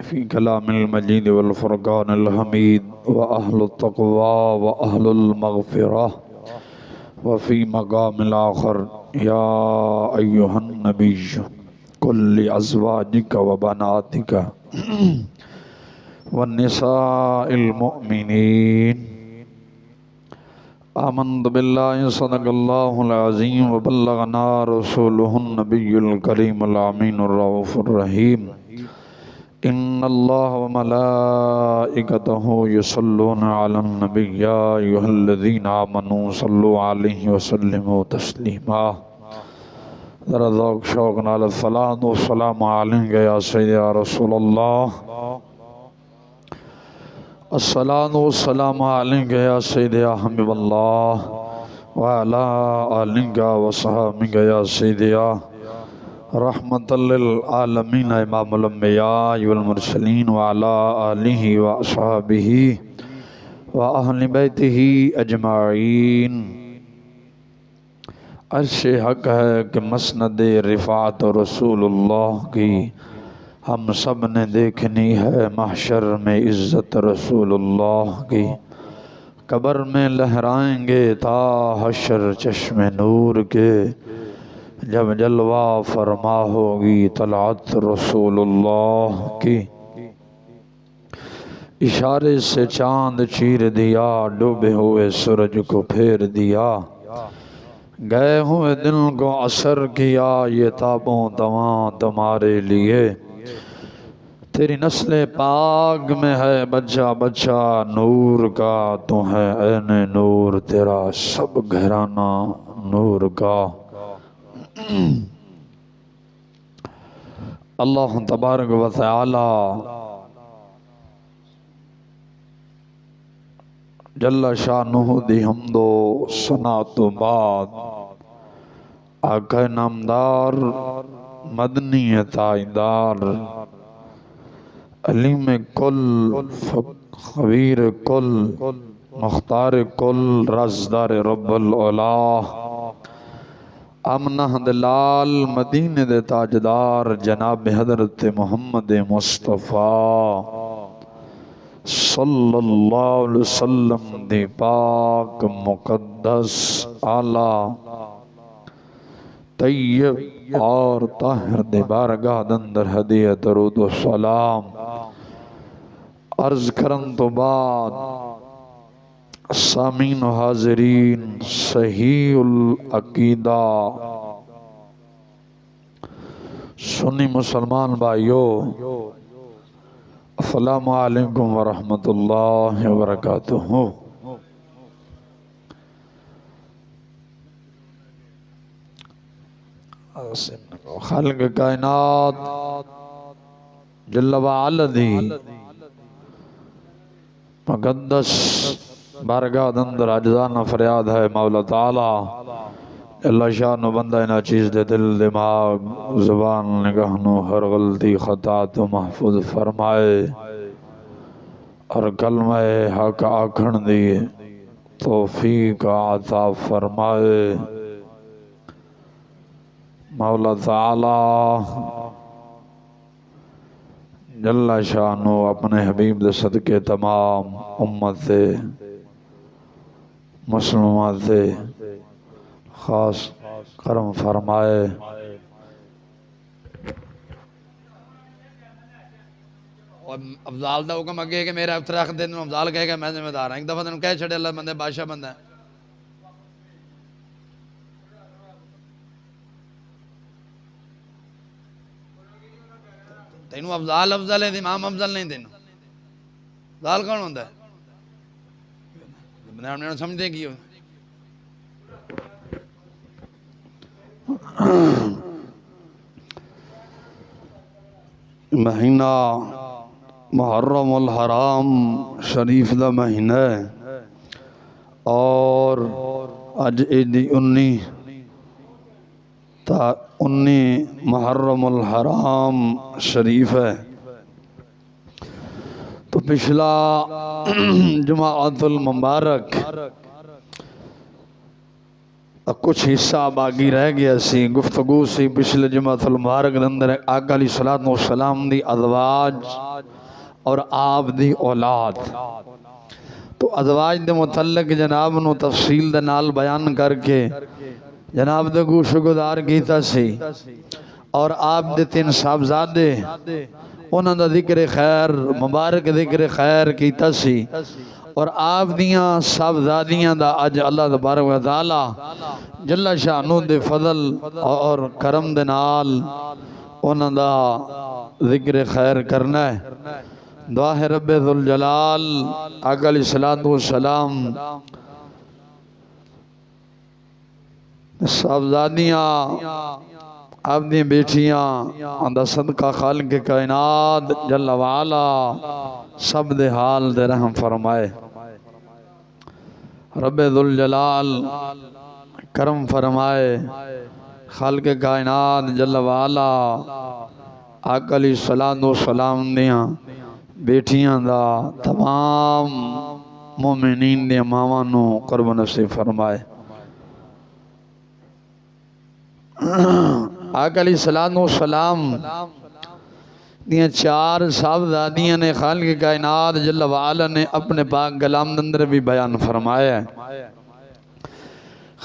في كلام المجيد والفرقان الحميد وأهل التقوى وأهل المغفرة وفي مقام الآخر يا أيها النبي قل لأزواجك وبناتك والنساء المؤمنين آمنت بالله صدق الله العظيم وبلغنا رسوله النبي الكريم الأمين الرؤوف الرحيم إن الله وملائكته يصلون على النبي يا أيها الذين آمنوا صلوا عليه وسلموا تسليما ذرا ذوق شوق نال الصلاة والسلام عليك يا سيدي يا رسول الله الصلاة والسلام عليك يا سيدي يا حبيب الله وعلى آلك وصحابك يا سيدي يا رحمة للعالمين امام الانبیاء والمرسلین وعلى آلہ واصحابہ واہل بیتہ اجمعین۔ عرش حق ہے کہ مسند رفعت رسول اللہ کی ہم سب نے دیکھنی ہے، محشر میں عزت رسول اللہ کی قبر میں لہرائیں گے تا حشر چشم نور کے، جب جلوہ فرما ہوگی طلعت رسول اللہ کی۔ اشارے سے چاند چیر دیا، ڈوبے ہوئے سورج کو پھیر دیا، گئے ہوئے دل کو اثر کیا، یہ تابوں دواں تمہارے لیے، تیری نسل پاک میں ہے بچہ بچہ نور کا، تو ہے عین نور تیرا سب گھرانہ نور کا۔ اللہ تبارک و تعالی جل شانہ دی حمد و ثنا تو بعد آقا نامدار مدنی تائیدار علیم کل خبیر کل مختار کل رازدار رب العلا آمنہ دلال مدینہ دے تاجدار جناب حضرت محمد مصطفیٰ صلی اللہ علیہ وسلم دی پاک مقدس اعلی طیب اور طاہر دے بارگاہ دندر ہدیہ درود و سلام عرض کرن تو بعد سامین و حاضرین صحیح العقیدہ سنی مسلمان بھائیو، السلام علیکم ورحمت اللہ وبرکاتہ۔ خالق کائنات جل وعلا دی مقدس بارگاہ دندر عجزانہ فریاد ہے مولا تعالی اللہ شان و بندہ نا چیز دے دل دماغ زبان نگاہ نو ہر غلطی خطا تو محفوظ فرمائے، اور کلمہ حق آکھن دی توفیق عطا فرمائے۔ مولا تعالی جل شانہ اپنے حبیب دے صدقے تمام امت دے مسلمات دے خاص کرم فرمائے۔ اور افضال دا حکم اگے کہ میرا افتراق دے دن افضال کہے گا میں ذمہ دار ہوں، ایک دفعہ دن کہہ چھڑے اللہ بندے بادشاہ بندہ ہے۔ تینوں افضال افضل ہے، امام افضل نہیں تینوں افضال کون ہوندہ ہے؟ بندے ہم نے سمجھتے کی ہو مہینہ محرم الحرام شریف دا مہینہ ہے، اور اج ایدی 19 محرم الحرام شریف ہے، تو پچھلا جمعۃ المبارک کچھ حصہ باقی رہ گیا سی گفتگو سی پچھلے جمعۃ المبارک دے اندر آقا علیہ الصلوۃ والسلام دی ازواج اور آپ دی اولاد تو ازواج دے متعلق جناب نو تفصیل دے نال بیان کر کے جناب دے گوش گزار کیتا سی اور آپ دے 3 صاحبزادے انہاں دا ذکر خیر مبارک ذکر خیر کیتا سی اور آپ دیاں صاحبزادیاں دا اج اللہ تبارک و تعالی جل شانہ دے فضل اور کرم دے نال انہاں دا ذکر خیر کرنا ہے دعا ہے رب ذوالجلال آقا علیہ الصلوۃ والسلام صاحبزادیاں اپنی بیٹیاں اندہ صدقہ خالق کائنات جل وعلا سب دے حال دے رحم فرمائے رب ذوالجلال کرم فرمائے خالق کائنات جل وعلا آقا علیہ الصلوۃ والسلام دیاں بیٹیاں دا تمام مومنین دیاں ماواں نو قرب نصیب فرمائے آقا علیہ الصلوۃ والسلام دیاں 4 صاحبزادیاں نے خالق کائنات جل وعلا نے اپنے پاک کلام اندر بھی بیان فرمایا ہے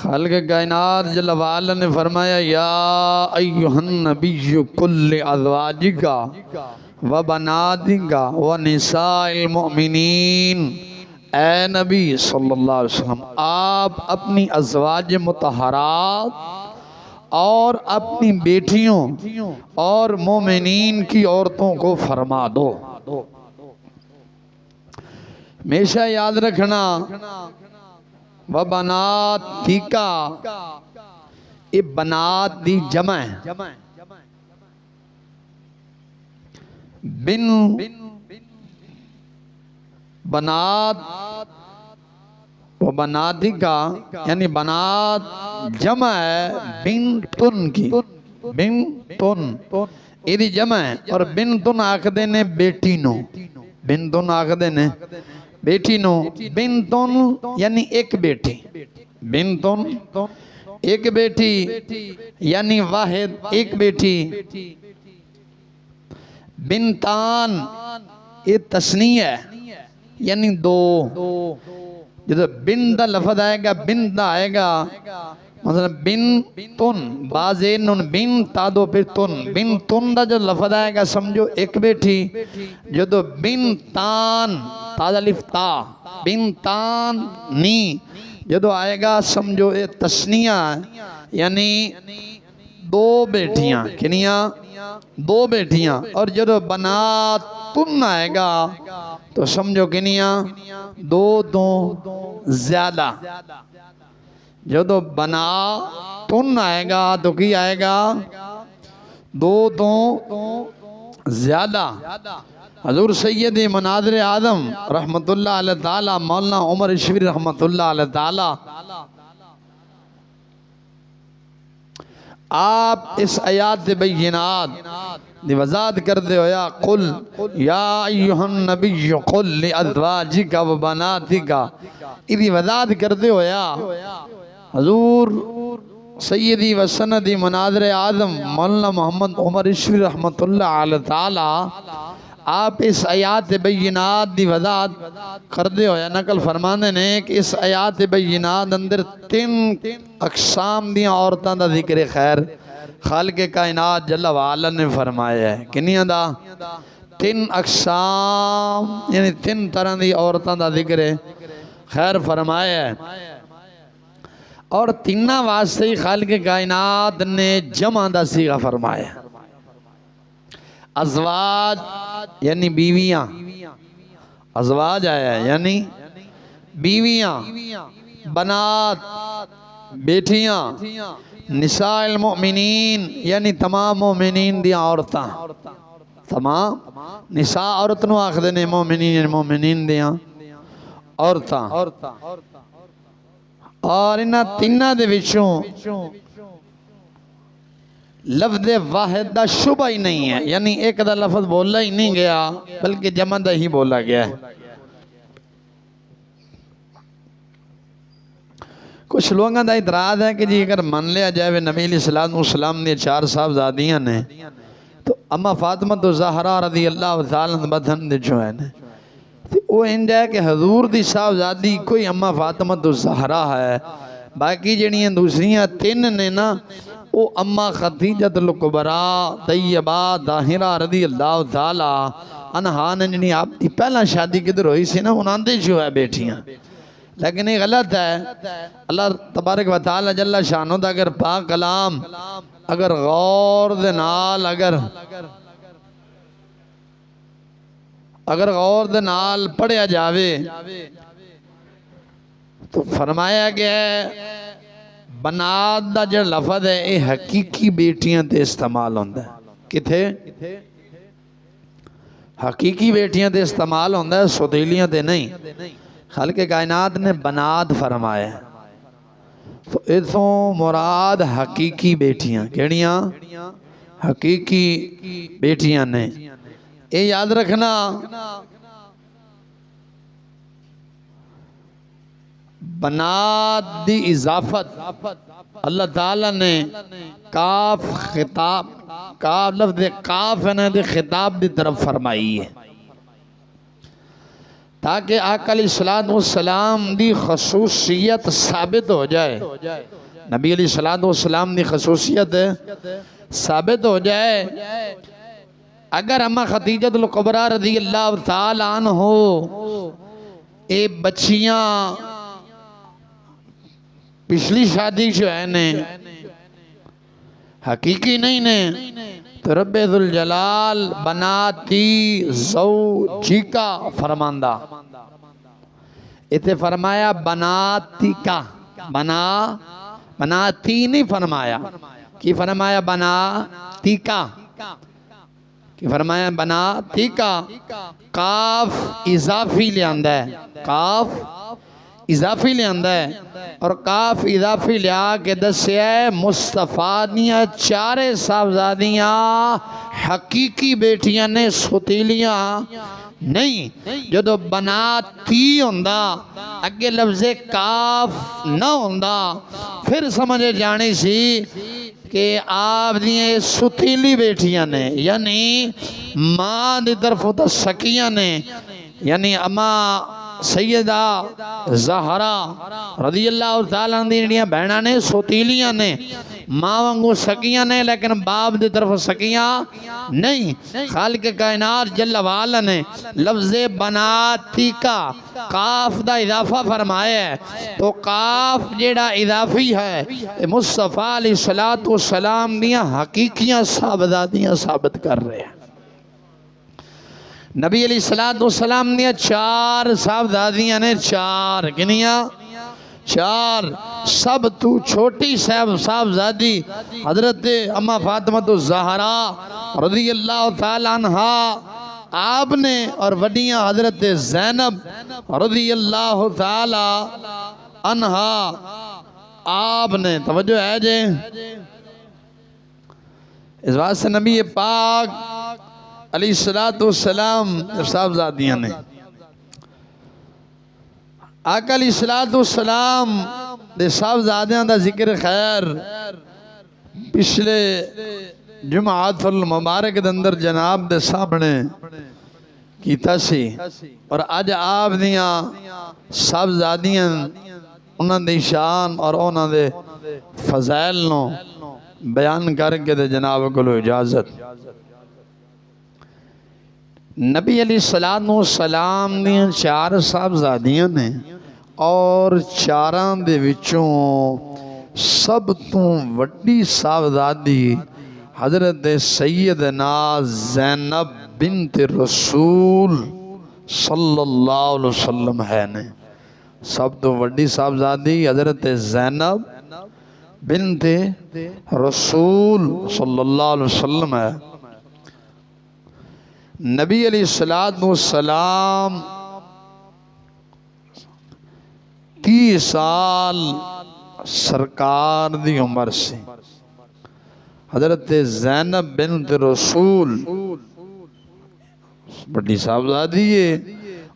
خالق کائنات جل وعلا نے فرمایا یا ایھا النبی کل ازواجکا و بناتکا و نساء المؤمنین اے نبی صلی اللہ علیہ وسلم آپ اپنی ازواج مطہرات اور اپنی بیٹیوں اور مومنین کی عورتوں کو فرما دو ہمیشہ یاد رکھنا وَبَنَاتِكَ یہ بنات دی جمع ہے بن بنات وَبَنَاتِكَ یعنی بنات جمع ہے بنتن کی بنتن یہ دی جمع ہے اور بنتن آخدے نے بیٹی نو بنتن آخدے نے بیٹی نو بنتن یعنی ایک بیٹی بنتن ایک بیٹی یعنی واحد ایک بیٹی بنتان یہ تثنیہ ہے یعنی 2 جب بن دا لفظ آئے گا بن دا آئے گا مثلا بن تن بازین بن تا دو پھر بن تن دا جو لفظ آئے گا سمجھو ایک بیٹی جب بن تان تا لف تا بن تان نی جب آئے گا سمجھو یہ تثنیہ یعنی 2 بیٹیاں کنیاں 2 بیٹیاں اور جب بنات تن آئے گا تو سمجھو کنیاں 2 زیادہ جب بنا تن آئے گا تو کی آئے گا 2 زیادہ حضور سید مناظر اعظم رحمت اللہ علیہ تعالی مولانا عمر اشوری رحمت اللہ علیہ تعالی آپ اس آیات بینات دی وضاحت کر دے ہویا قل یا ایھا النبی قل لازواجک و بناتک دی وضاحت کر دے ہویا حضور سیدی و سندی مناظر اعظم مولانا محمد عمر اشوری رحمت اللہ علیہ تعالی آپ اس آیات بینات دی وضاحت کر دے ہویا نقل فرمانے نے کہ اس آیات بینات اندر 3 اقسام دیاں عورتاں دا ذکر خیر خالق کائنات جل وعلا نے فرمایا ہے کنیاں دا 3 اقسام یعنی 3 طرح دی عورتاں دا ذکر خیر فرمایا ہے اور 3 واسطے ہی خالق کائنات نے جمع دا صیغہ فرمایا ہے ازواج یعنی بیویاں ازواج آیا ہے یعنی بیویاں بنات بیٹیاں نساء المؤمنین یعنی تمام مومنین دیاں عورتاں تمام نساء عورتوں آخدے نے مومنین دیاں عورتاں اور انہاں 3 دے وچوں لفظ واحد دا شبہ ہی نہیں ہے یعنی ایک دا لفظ بولا ہی نہیں گیا بلکہ جمع دا ہی بولا گیا ہے کچھ لوگوں کا اعتراض ہے کہ جی اگر من لیا جائے نبی علیہ السلام نے 4 صاحبزادیاں نے تو اما فاطمہ تو زہرا رضی اللہ تعالیٰ بدھن دے جو ہے تو وہ انجا ہے کہ حضور دی صاحبزادی کوئی اما فاطمہ تو زہرا ہے، باقی جڑیاں دوسریاں 3 نے نا وہ اما خدیجۃ الکبریٰ طیبہ طاہرہ رضی اللہ تعالیٰ عنہا نے جنہیں آپ کی پہلا شادی کدھر ہوئی سی نا انہاں دے جو ہے بیٹھیاں، لیکن یہ غلط ہے۔ اللہ تبارک و تعالی جل شانہ دا اگر پاک کلام اگر غور دے نال اگر غور دے نال پڑھیا جاوے تو فرمایا گیا ہے بنات دا جو لفظ ہے یہ حقیقی بیٹیاں تے استعمال ہوندہ ہے۔ کتھے؟ حقیقی بیٹیاں تے استعمال ہوندہ ہے، سوتیلیاں تے نہیں۔ خالق کائنات نے بنات فرمایا ہے تو اتھوں مراد حقیقی بیٹیاں کیڑیاں؟ حقیقی بیٹیاں نے۔ یہ یاد رکھنا بنات دی اضافت اللہ تعالیٰ نے کاف خطاب کاف لفظ کاف ہے نا دی خطاب دی طرف فرمائی ہے تاکہ آقا علیہ السلام دی خصوصیت ثابت ہو جائے، نبی علیہ السلام دی خصوصیت ثابت ہو جائے۔ اگر اما خدیجۃ الکبریٰ رضی اللہ تعالیٰ عنہ اے بچیاں پچھلی شادی جو ہے نے حقیقی نہیں نے تو رب ذوالجلال بناتی زوجیکا فرماندہ، اتنے فرمایا بناتی کا، بناتی نہیں فرمایا، کی فرمایا بناتی کا، کی فرمایا بناتی کا، کاف اضافی لے آندہ ہے، کاف اضافی لے آندہ ہے اور کاف اضافی لیا کہ دسے مصطفیٰ دیاں 4 صاحبزادیاں حقیقی بیٹیاں نے ستیلیاں نہیں۔ جدو بناتی ہوندہ اگے لفظ کاف نہ ہوندہ پھر سمجھے جانی سی کہ آپ دیئے ستیلی بیٹیاں نے، یعنی ماں دی طرف ہوتا سکیاں نے، یعنی اما سیدہ زہرا رضی اللہ تعالیٰ عنہ بہنہ نے ستیلیاں نے، ماں وانگو سکیاں نے لیکن باپ دی طرف سکیاں نہیں۔ خالق کائنات جل وعلا نے لفظ بناتی کا کاف دا اضافہ فرمایا ہے تو کاف جیڑا اضافی ہے مصطفیٰ علیہ السلام دیاں حقیقیاں صاحبزادیاں ثابت کر رہے ہیں۔ نبی علیہ السلام نے 4 صاحبزادیاں نے، 4 کنیاں 4 سب تو چھوٹی صاحبزادی حضرت اما فاطمہ الزہرا رضی اللہ تعالیٰ عنہا آپ نے، اور وڈیاں حضرت زینب رضی اللہ تعالیٰ عنہا آپ نے۔ توجہ ہے جے اس بات سے نبی پاک علیہ السلام صاحبزادیاں نے، آقا علیہ السلام دے صاحبزادیاں دا ذکر خیر پچھلے جمعات المبارک دے اندر جناب دے سامنے کیتا سی، اور آج آپ دیاں صاحبزادیاں انہاں دی شان اور انہاں دے فضائل نو بیان کر کے دے جناب کو اجازت۔ نبی علیہ السلام نے 4 صاحبزادیاں نے اور 4 دے وچوں سب تو وڈی صاحبزادی حضرت سیدنا زینب بنت رسول صلی اللہ علیہ وسلم ہے نے۔ سب تو وڈی صاحبزادی حضرت زینب بنت رسول صلی اللہ علیہ وسلم ہے۔ نبی علیہ السلام 30 سال سرکار دی عمر سے حضرت زینب بنت رسول بڑی صاحبزادی ہے،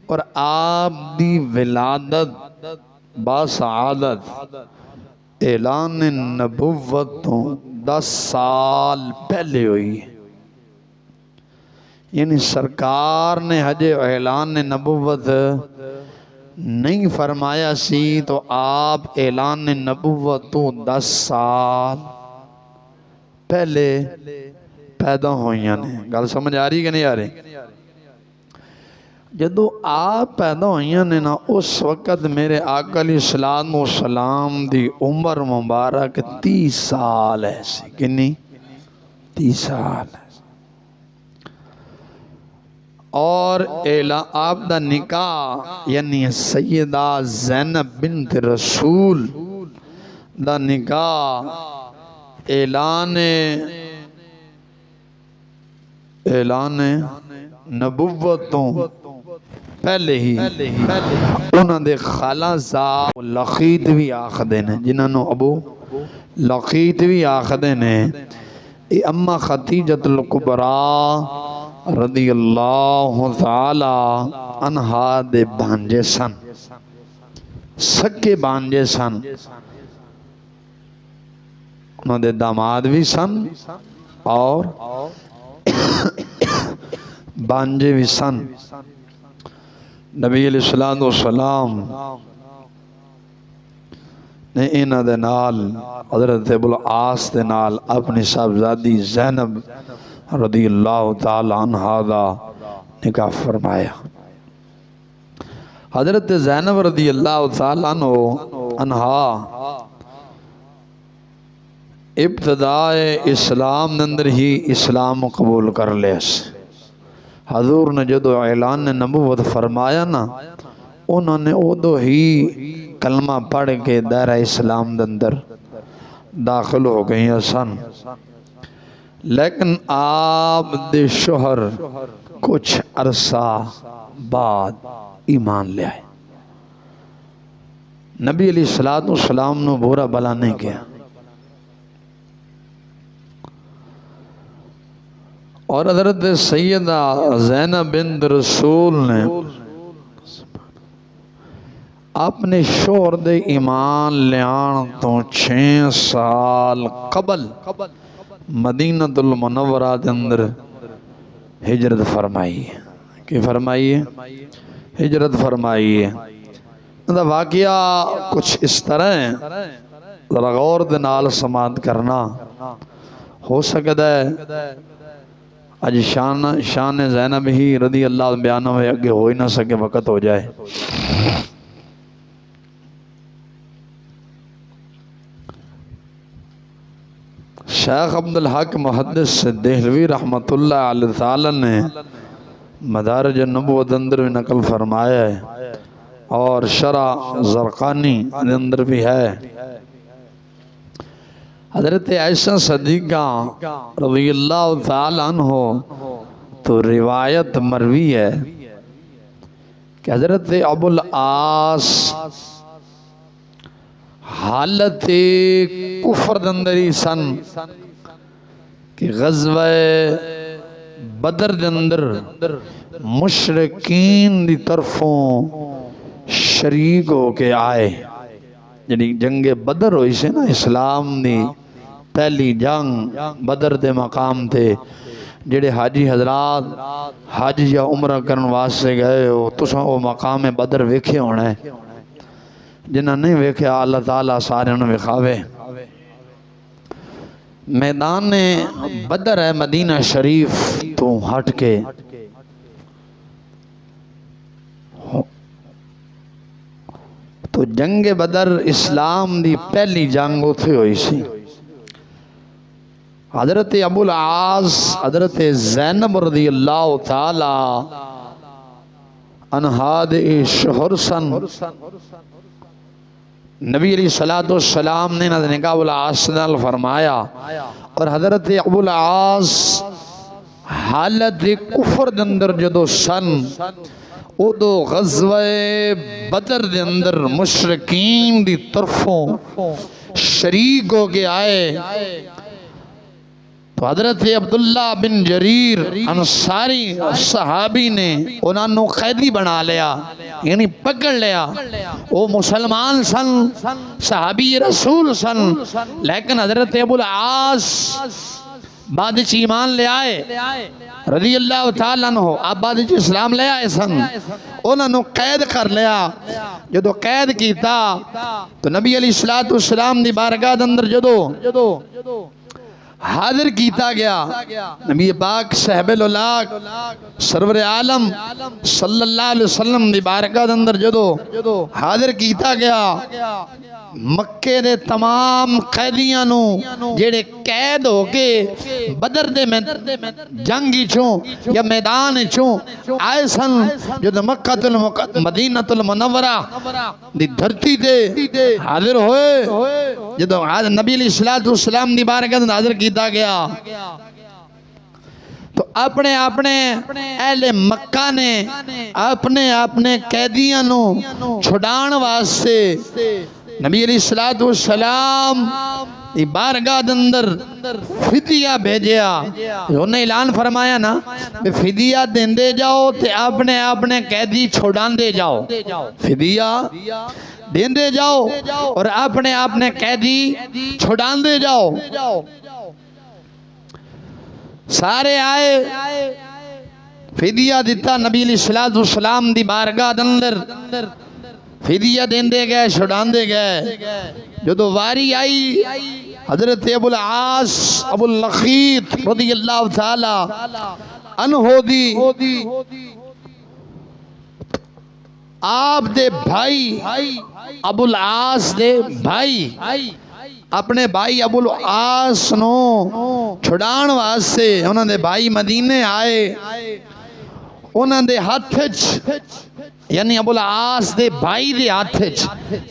اور آپ دی ولادت با سعادت اعلان نبوت تو 10 سال پہلے ہوئی، یعنی سرکار نے حج اعلان نبوت نہیں فرمایا سی تو آپ اعلان نبوت تو 10 سال پہلے پیدا ہوئیاں نے۔ گل سمجھ آ رہی کہ نہیں آ رہی؟ جدو آپ پیدا ہوئیاں نے نا، اس وقت میرے آقا علیہ السلام دی عمر مبارک 30 سال ہے سی۔ کنی؟ 30 سال ہے۔ اور آپ دا نکاح یعنی سیدہ زینب بنت رسول دا نکاح اعلان نبوت تو پہلے ہی انہاں دے خالہ زاد لقیت بھی آخدے نے، جنہاں نو ابو لقیت بھی آخدے نے، اما خدیجۃ الکبریٰ رضی اللہ تعالی عنہا دے بانجے سن، سکے بانجے سن، انہوں دے داماد بھی سن اور بانجے بھی سن۔ نبی علیہ السلام نے انہ دے نال حضرت ابو العاص دے نال اپنی صاحبزادی زینب رضی اللہ تعالی عنہا دا نکاح فرمایا۔ حضرت زینب رضی اللہ تعالی عنہا ابتدائے اسلام اندر ہی اسلام قبول کر لیس۔ حضور نے جدو اعلان نبوت فرمایا نا، انہوں نے ادو ہی کلمہ پڑھ کے دائرہ اسلام اندر داخل ہو گئی سن، لیکن آپ دے شوہر کچھ عرصہ بعد ایمان لے آئے۔ نبی علیہ السلام نے برا بلا نہیں کیا، اور حضرت سیدہ زینب بنت رسول نے اپنے شوہر دے ایمان لیان تو 6 سال قبل مدینہ المنورہ دے اندر ہجرت فرمائی ہے۔ کہ فرمائی ہے؟ ہجرت فرمائی ہے۔ اندھا واقعہ کچھ اس طرح ہے، ذرا غور دے نال سماعت کرنا ہو سکتا ہے آج شان زینب ہی رضی اللہ بیانہ ہوئے اگے ہو ہی نہ سکے، وقت ہو جائے۔ شیخ عبدالحق محدث دہلوی رحمت اللہ علیہ تعالی نے مدارج النبوت اندر بھی نقل فرمایا ہے، اور شرح زرقانی اندر بھی ہے۔ حضرت عائشہ صدیقہ رضی اللہ تعالی عنہ تو روایت مروی ہے کہ حضرت ابو العاص حالت کفر دندری سن کہ غزوہ بدر دندر مشرقین دی طرفوں شریک ہو کے آئے، یعنی جنگ بدر ہوئی سے نا، اسلام دی پہلی جنگ بدر دے مقام تھے۔ جڑے حاجی حضرات حج یا عمرہ کرن واسطے گئے ہو تساں وہ مقام بدر ویکھے ہونا ہے، جنہ نہیں ویکھے اللہ تعالیٰ سارے انہوں وکھاوے۔ میدان بدر ہے مدینہ شریف تو ہٹ کے، تو جنگ بدر اسلام دی پہلی جنگ اتھے ہوئی سی۔ حضرت ابو العاص حضرت زینب رضی اللہ تعالی عنہا دے شوہر سن۔ نبی علیہ السلام نے نکاح ابو العاص نال فرمایا، اور حضرت ابو العاص حالت کفر دے اندر جدو سن، ادو غزوہ بدر دے اندر مشرکین دی طرفوں شریک ہو کے آئے، تو حضرت عبداللہ بن جریر انصاری صحابی نے انہوں نے قیدی بنا لیا، یعنی پکڑ لیا. وہ مسلمان سن، صحابی رسول سن، لیکن حضرت ابو العاص بعد چ ایمان لے آئے رضی اللہ تعالیٰ عنہ. آپ بعد چ اسلام لے آئے سن. انہوں نے قید کر لیا. جدو قید کیتا تو نبی علیہ السلام دی بارگاہ دے اندر جدو حاضر کیتا گیا، نبی پاک صاحب الاولاق سرور عالم صلی اللہ علیہ وسلم دی بارگاہ دے اندر جدو حاضر کیتا گیا، مکے دے تمام قیدیاں نو جڑے قید ہو کے بدر دے میں جنگی چوں یا میدان چوں آئے سن، جدو مکہ مدینہ المنورہ دی دھرتی تے حاضر ہوئے، جدو نبی علیہ السلام دی بارگاہ دے حاضر کیتا گیا تو اپنے اہل مکہ نے اپنے قیدیاں نو چھڑان واسطے نبی علیہ السلام دی بارگاہ دے اندر فدیہ بھیجیا. انہوں نے اعلان فرمایا نا کہ فدیہ دیندے جاؤ تے اپنے قیدی چھڑاندے جاؤ، فدیہ دیندے جاؤ اور اپنے قیدی چھڑاندے جاؤ. سارے آئے فدیہ دیتا نبی علیہ السلام دی بارگاہ دے اندر، فدیہ دیندے گئے، چھڑاندے گئے. جدو واری آئی حضرت ابو العاص ابو اللخیط رضی اللہ تعالی عنہ دی، آپ دے بھائی ابو العاص دے بھائی اپنے بھائی ابو العاص نو چھڑان واسطے انہوں نے بھائی مدینے آئے. انہوں نے ہاتھ یعنی ابو العاص دے بھائی دے ہاتھ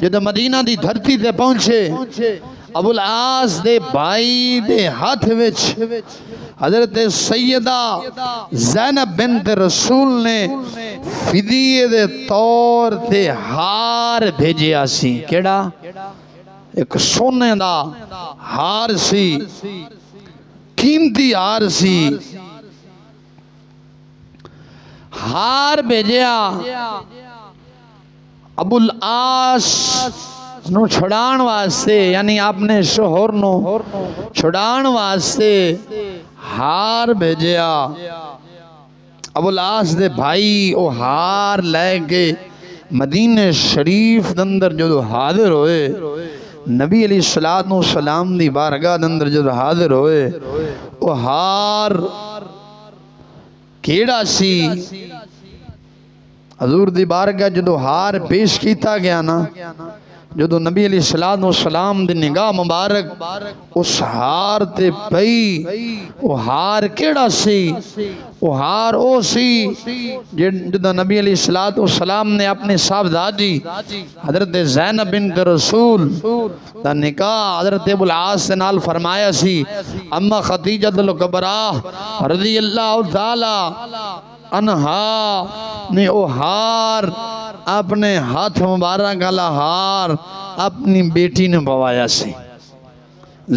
جدو مدینہ دی دھرتی تے پہنچے، ابو العاص دے بھائی دے ہاتھ وچ حضرت سیدہ زینب بنت رسول نے فدیے دے طور تے ہار بھیجیا سی. کیڑا؟ ایک سونے دا ہار سی، قیمتی ہار سی. ہار بھیجیا ابو العاص نو چھڑان واسطے، یعنی اپنے شوہر نو چھڑان واسطے ہار بھیجیا. ابو العاص دے بھائی او ہار لے کے مدینہ شریف دے اندر جدو حاضر ہوئے، نبی علیہ السلام دی بارگاہ دے اندر جدو حاضر ہوئے، او ہار کیڑا سی؟ حضور دی بارگاہ جدو ہار پیش کیتا گیا نا، جدو نبی علیہ السلام دی نگاہ مبارک اس ہار تے پئی، وہ ہار کیڑا سی؟ وہ ہار او سی جدو نبی علیہ السلام نے اپنے صاحبزادی حضرت زینب بنت رسول دا نکاح حضرت ابو العاص سے نال فرمایا سی. اما خدیجہ الکبریٰ رضی اللہ تعالی عنہا نے او ہار اپنے ہاتھ مبارک والا ہار اپنی بیٹی نے پوایا سی.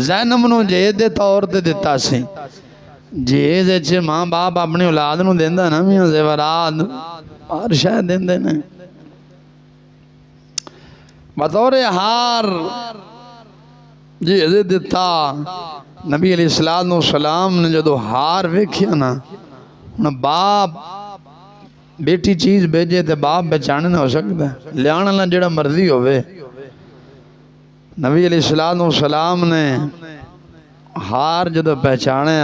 زینب نو جہیز دے طور تے دیتا سی. جہیز اچھے ماں باپ اپنی اولاد نو دیندہ نا، میاں زیورات ہر شاید دیندے نا. بطور ہار جہیز دیتا. نبی علیہ السلام نے جدو ہار ویکھیا نا، باپ بیٹی چیز بھیجے تے باپ بچانے نہ ہو سکتا ہے، لیانا نہ جڑا مرضی ہوئے. نبی علیہ السلام نے ہار جدو پہچانے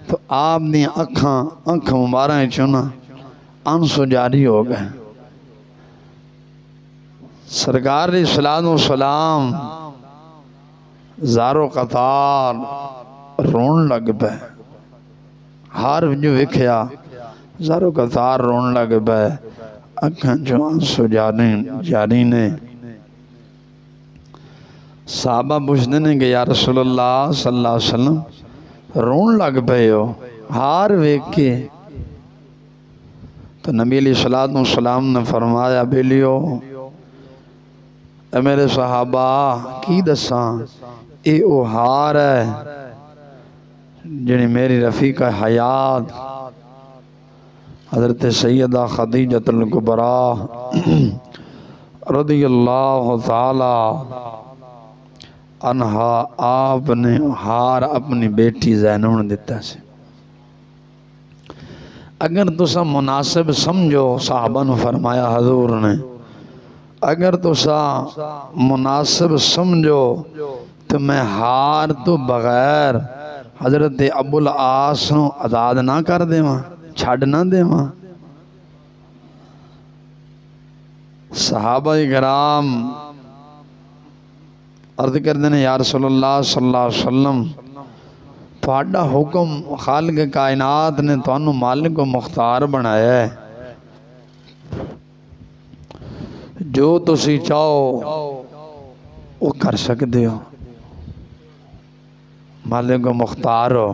تو آپ نے اکھاں مبارک چنا آنسو جاری ہو گئے. سرکار علیہ السلام زارو قطار رون لگ پہ. ہار جو وکھیا زارو قطار رون لگ پہ، اکھاں جو آنسو جاری نے. صحابہ پوچھتے ہیں کہ یا رسول اللہ صلی اللہ علیہ وسلم رون لگ پہ ہو ہار ویکھ کے؟ تو نبی علیہ السلام نے فرمایا بیلیو اے میرے صحابہ کی دساں، اے او ہار ہے جنہیں میری رفیقہ حیات حضرت سیدہ خدیجۃ الکبریٰ رضی اللہ تعالی عنہا آپ نے ہار اپنی بیٹی زینب نے دیتا سے. اگر تسا مناسب سمجھو، صحابہ نے فرمایا حضور نے، اگر تسا مناسب سمجھو تو میں ہار تو بغیر حضرت ابو العاص نو آزاد نہ کر دیواں، چھڈ نہ دیواں. صحابہ کرام عرض کردے نے یا رسول اللہ صلی اللہ علیہ وسلم، تھوڑا حکم خالق کائنات نے تانوں مالک و مختار بنایا ہے، جو تسی چاہو وہ کر سکتے ہو، مالک و مختار ہو.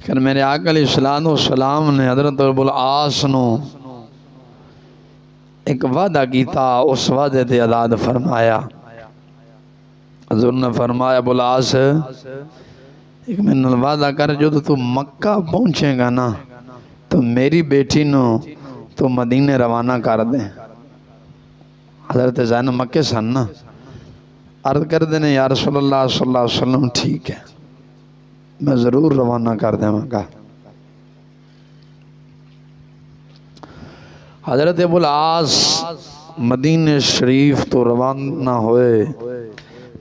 پھر میرے آقا علیہ الصلوۃ والسلام نے حضرت ابو العاص نو ایک وعدہ کیتا، اس وعدے تے آزاد فرمایا. حضور نے فرمایا ابو العاص ایک میں نے وعدہ کر، جو تو مکہ پہنچے گا نا تو میری بیٹی نو تو مدینے روانہ کر دیں. حضرت زینب مکے سن نا، عرض کر دینے یا رسول اللہ صلی اللہ علیہ وسلم ٹھیک ہے میں ضرور روانہ کر دیں مکہ. حضرت ابو العاص مدینہ شریف تو روانہ ہوئے.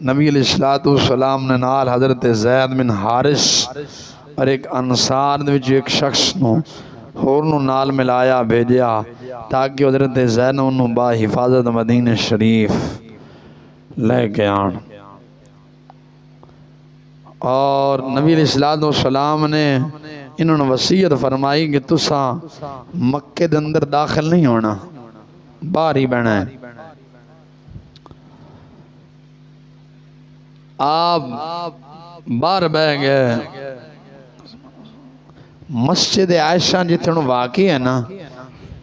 نبی علیہ الصلوۃ والسلام نے نال حضرت زید بن حارث اور ایک انصار دے وچ ایک شخص نو ہور نو نال ملایا بھیجیا تاکہ حضرت زینب نو با حفاظت مدینہ شریف لے کے آن. اور نبی علیہ الصلوۃ والسلام نے انہوں نے وصیت فرمائی کہ تسا مکے دے اندر داخل نہیں ہونا، باہر ہی بہنا ہے. آپ باہر بہ گئے. مسجد عائشہ جتنے واقعی ہے نا،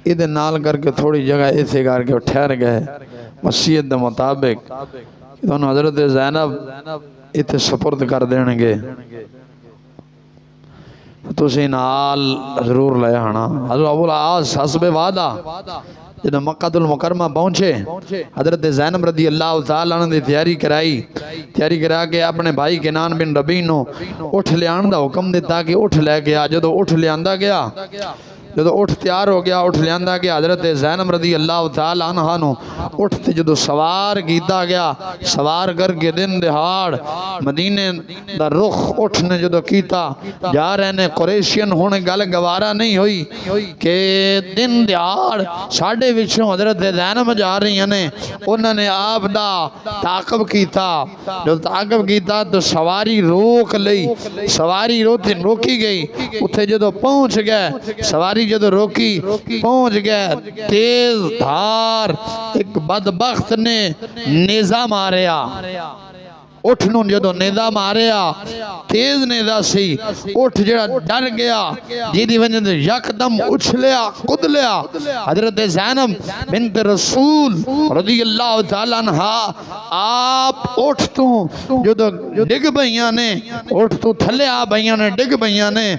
ادھے نال کر کے تھوڑی جگہ ایسے کر کے ٹھہر گئے. وصیت دے مطابق انہوں حضرت زینب اتنے سپرد کر دیں گے تو اسی نال ضرور لے آنا. حضرت ابو العاص حسب وعدہ جب مکہ المکرمہ پہنچے، حضرت زینب رضی اللہ تعالیٰ عنہ نے تیاری کرا کے اپنے بھائی کنان بن ربیع نو اٹھ لے آن دا حکم دیتا کہ اٹھ لے کے آ. جدو اٹھ لے آندا گیا، جدو اٹھ تیار ہو گیا، اٹھ لے آندا گیا، حضرت زینب رضی اللہ تعالیٰ عنہ نو اٹھ تے جدو سوار کیتا گیا، سوار کر کے دن دہاڑ مدینے دا رخ اٹھ نے جدو کیتا جا رہے نے. قریشین ہونے گل گوارا نہیں ہوئی کہ دن دہاڑ ساڑھے وچوں حضرت زینب جا رہی ہیں. انہوں نے آپ دا تعاقب کیتا، جو تعاقب کیتا تو سواری روک لئی، سواری روکی گئی. اتھے جدو پہنچ گئے، سواری جدو روکی پہنچ گئے، تیز دھار ایک بدبخت نے نیزہ ماریا. اٹھ نو جدو نیزہ ماریا، تیز نیزہ سی، اٹھ جڑا ڈر گیا، جیدی وجہ سے یکدم اچھلیا کود لیا. حضرت زینب بنت رسول رضی اللہ تعالیٰ عنہ آپ اٹھ تو جدو ڈگ بھئیاں نے، اٹھ تو تھلے آ بھئیاں نے ڈگ بھئیاں نے،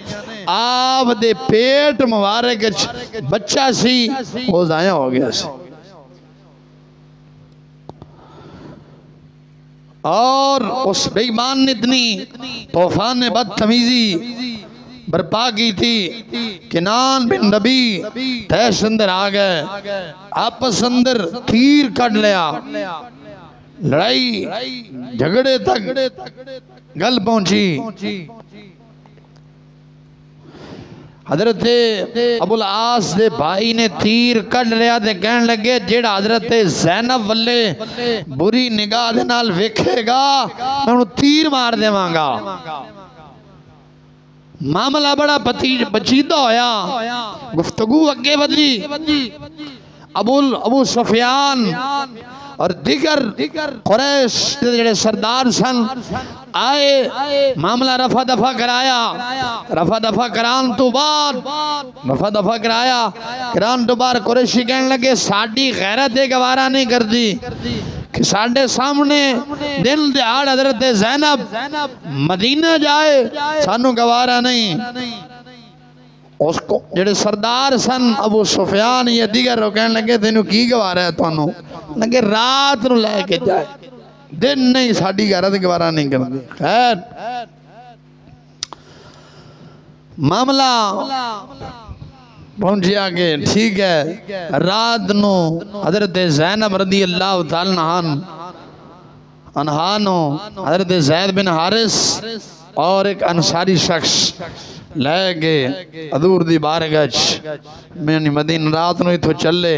آپ دے پیٹ مبارک بچہ سی وہ ضائع ہو گیا سی. اور اس بے ایمان نے اتنی طوفان بدتمیزی برپا کی تھی. کنان بن ربیع تیش اندر آ گئے، آپس اندر تیر کٹ لیا، لڑائی جھگڑے تک گل پہنچی. حضرت ابو العاص دے بھائی نے تیر کٹ لیا تے کہنے لگے جیڑا حضرت زینب والے بری نگاہ دے نال ویکھے گا میں انہوں تیر مار دے مانگا. معاملہ بڑا بچیدہ ہویا، گفتگو اگے بدلی. ابو سفیان اور دیگر قریش جڑے سردار سن آئے، معاملہ رفع دفع کرایا. رفع دفع کران تو بعد قریشی کہنے لگے ساڑی غیرت گوارا نہیں کر دی کہ ساڑھے سامنے دل دہاڑ حضرت زینب مدینہ جائے، سانو گوارا نہیں. اس کو جڑے سردار سن ابو سفیان یا دیگر رو کہنے لگے تینوں کی گوارا ہے تانوں لگے رات نو لے کے جائے دن نہیں ساڑی غیرت گوارا نہیں کرتے خیر معاملہ پہنچے آگے ٹھیک ہے رات نو حضرت زینب رضی اللہ تعالیٰ عنہا نو حضرت زید بن حارث اور ایک انصاری شخص لے گئے حضور دی بارگاہ میں مدینہ رات نو تو چلے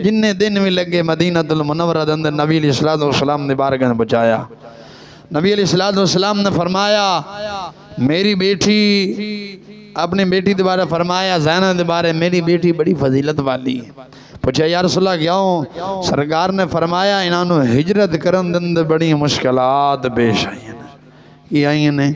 جننے دن بھی لگے مدینہ المنورہ دے اندر نبی علیہ السلام نے بارگاہ نے بچایا نبی علیہ السلام نے فرمایا میری بیٹی اپنی بیٹی دے بارے فرمایا زینب دے بارے میری بیٹی بڑی فضیلت والی ہے پوچھا یا رسول اللہ کیا ہوں سرکار نے فرمایا انہوں ہجرت کرن دے اندر بڑی مشکلات پیش آئی ہیں یہ آئی ہیں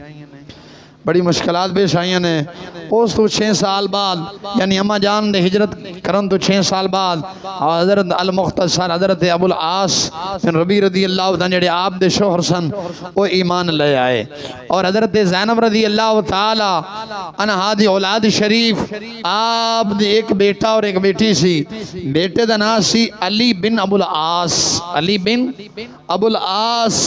بڑی مشکلات پیش آئی ہیں اس تو 6 سال بعد یعنی اما جان دے ہجرت کرن تو 6 سال بعد حضرت المختصر حضرت ابو العاص بن ربی رضی اللہ عنہ جڑے آپ دے شوہر سن وہ ایمان لے آئے اور حضرت زینب رضی اللہ تعالی عنہا دی اولاد شریف آپ دے ایک بیٹا اور ایک بیٹی سی بیٹے دا نام سی علی بن ابو العاص علی بن ابو العاص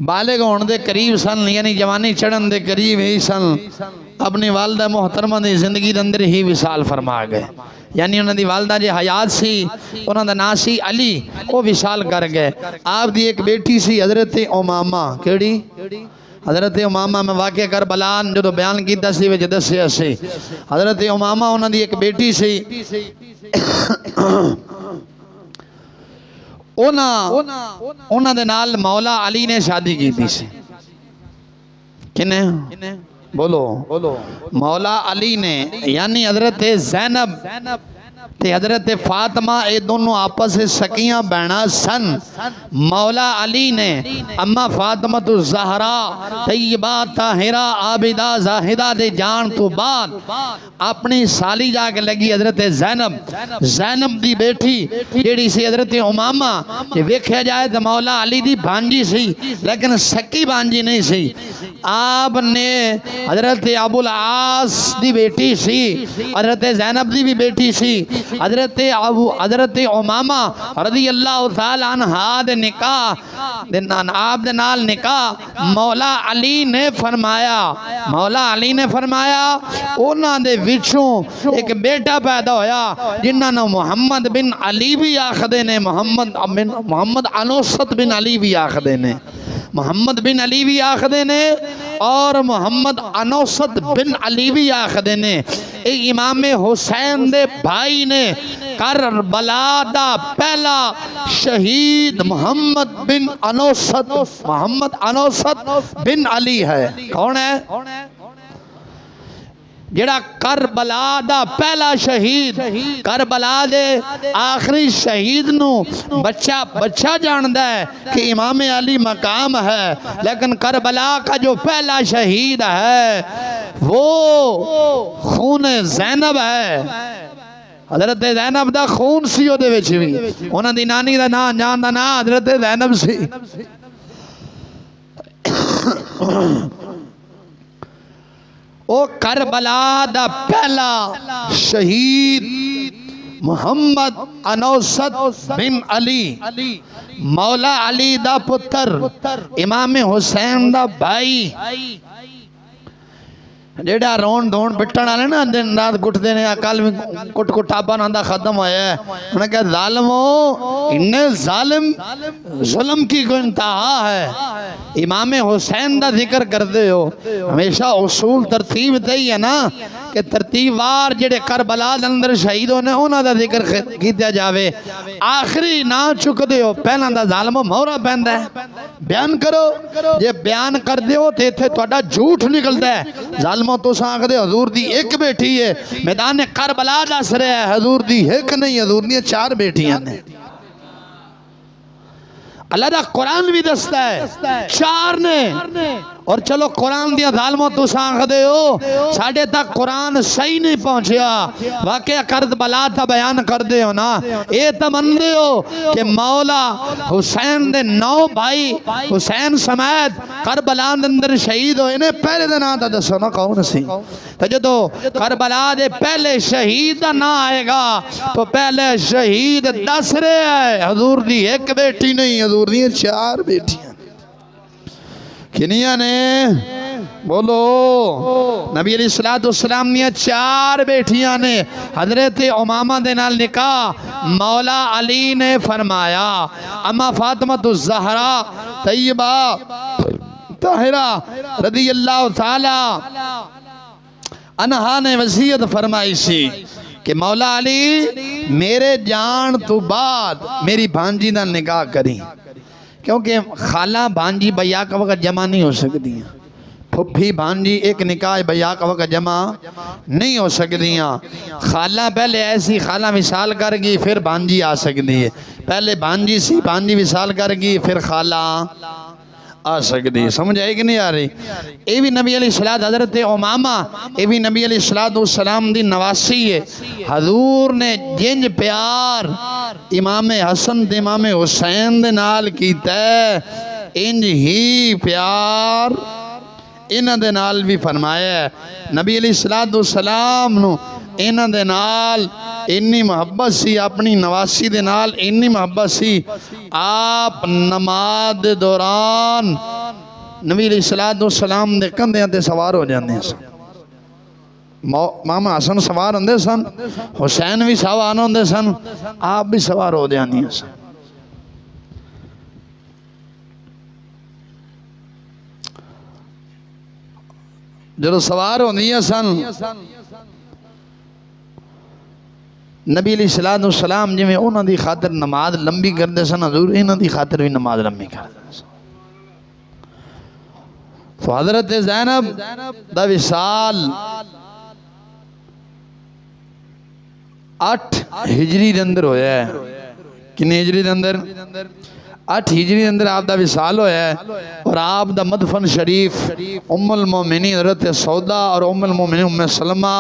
بالغ ہونے دے قریب سن یعنی جوانی چڑھن دے قریب ہی سن اپنی والدہ محترمہ دی زندگی دے اندر ہی وصال فرما گئے یعنی انہوں دی والدہ جی حیات سی انہوں دا نام سی علی وہ وصال کر گئے آپ دی ایک بیٹی سی حضرت امامہ کیڑی حضرت امامہ میں واقع کربلان جو تو بیان کیتا سی وجہ دسیا سی حضرت امامہ انہوں دی ایک بیٹی سی انہوں دے نال مولا علی نے شادی کی تھی سی کنے بولو مولا علی نے یعنی حضرت زینب تے حضرت فاطمہ اے دونوں آپس سے سکیاں بہنا سن مولا علی نے اما فاطمہ الزہرا طیبہ طاہرہ عابدہ زاہدہ دے جان تو بعد اپنی سالی جا کے لگی حضرت زینب دی بیٹی جیڑی سی حضرت امامہ کہ ویکھیا جائے تو مولا علی دی بھانجی سی لیکن سکی بھانجی نہیں سی آپ نے حضرت ابو العاص دی بیٹی سی حضرت زینب دی بھی بیٹی سی حضرت امامہ رضی اللہ تعالی عنہ دے نکاح آپ دے نال نکاح مولا علی نے فرمایا انہاں دے وچوں ایک بیٹا پیدا ہویا جنہاں نے محمد بن علی بھی آخدے نے محمد انوست بن علی بھی آخدے نے محمد بن علی بھی آخدے نے اور محمد انوست بن علی بھی آخدے نے اے امام حسین دے بھائی نے کربلا دا پہلا شہید محمد انوست بن علی ہے کون ہے جڑا کربلا دا پہلا شہید کربلا دے آخری شہید نو بچہ جاندہ ہے کہ امام علی مقام ہے لیکن کربلا کا جو پہلا شہید ہے وہ خون زینب ہے حضرت زینب دا خون سی او دے وچ بھی انہاں دی نانی دا نام جان دا نام حضرت زینب سی او کربلا دا پہلا شہید محمد انوست بن علی مولا علی دا پتر امام حسین دا بھائی جیڑا رون دون بٹن آلے نا دن رات گھٹ دینے کل کٹ کٹابا ناندہ ختم ہویا ہے انہوں نے کہا ظالمو انہیں ظلم کی کوئی انتہا ہے امام حسین دا ذکر کر دے ہو ہمیشہ اصول ترتیب دے ہے نا کہ ترتیب وار جڑے کربلا اندر شہیدوں نے انہوں دا ذکر کیتا جاوے آخری نہ چک دے ہو پہلا دا ظالمو مہورا پہندہ ہے بیان کرو یہ بیان کر دے ہو تے تھے تو اڈا جھوٹ نکلتا ہے ظالمو تو سانگ دے حضور دی ایک بیٹی ہے میدان کربلا دس رہے ہے حضور دی ایک نہیں حضور دی 4 بیٹیاں نے اللہ دا قرآن بھی دستا ہے 4 نے اور چلو قرآن دیا ظالموں تو سانکھ دے ہو ساڑھے تک قرآن صحیح نہیں پہنچیا واقعہ کربلا تھا بیان کر دے ہو نا اے تمندے ہو کہ مولا حسین دے 9 بھائی حسین سمیت کربلا دے اندر شہید ہوئے انہیں پہلے دن آتا دسو نا کون سی تو جدو کربلا دے پہلے شہید نہ آئے گا تو پہلے شہید 10 رہے ہیں حضور دی ایک بیٹی نہیں حضور دی 4 بیٹیاں کنیاں نے بولو نبی علیہ السلام نے 4 بیٹیاں نے حضرت امامہ دے نال نکاح مولا علی نے فرمایا اما فاطمہ الزہرا طیبہ طاہرہ رضی اللہ تعالی عنہا نے وصیت فرمائی سی کہ مولا علی میرے جان تو بعد میری بھانجی دا نکاح کری کیونکہ خالہ بھانجی بیاہ کا وقت جمع نہیں ہو سکتی ہیں پھپھی بھانجی ایک نکاح بیاہ کا وقت جمع نہیں ہو سکتی ہیں خالہ پہلے ایسی خالہ مثال کر گی پھر بھانجی آ سکتی ہے پہلے بھانجی سی بھانجی مثال کر گی پھر خالہ آ سکتی ہے سمجھ آئے کہ نہیں آ رہی اے بھی نبی علیہ السلام حضرت امامہ اے بھی نبی علیہ السلام دی نواسی ہے حضور نے جنج پیار امام حسن دے امام حسین دے نال کیتا ہے انج ہی پیار انہ دے نال بھی فرمایا ہے نبی علیہ السلام نو انہ دے نال انی محبت سی اپنی نواسی دے نال انی محبت سی آپ نماز دے دوران نبی علیہ السلام دے کندھیاں تے سوار ہو جاندے سن ماما حسن سوار ہوندے سن حسین بھی سوار ہوندے سن آپ بھی سوار ہو جاندے سن جدو سوار ہوندیاں سن نبی علیہ السلام جی میں انہوں دی خاطر نماز لمبی کردے سن حضور انہوں دی خاطر بھی نماز لمبی کردے سن تو حضرت زینب دا وصال 8 ہجری دے اندر ہویا ہے کتنی ہجری دے اندر 8 ہجری دے اندر آپ دا وصال ہویا ہے اور آپ دا مدفن شریف ام المومنین حضرت سودا اور ام المومنین ام سلمہ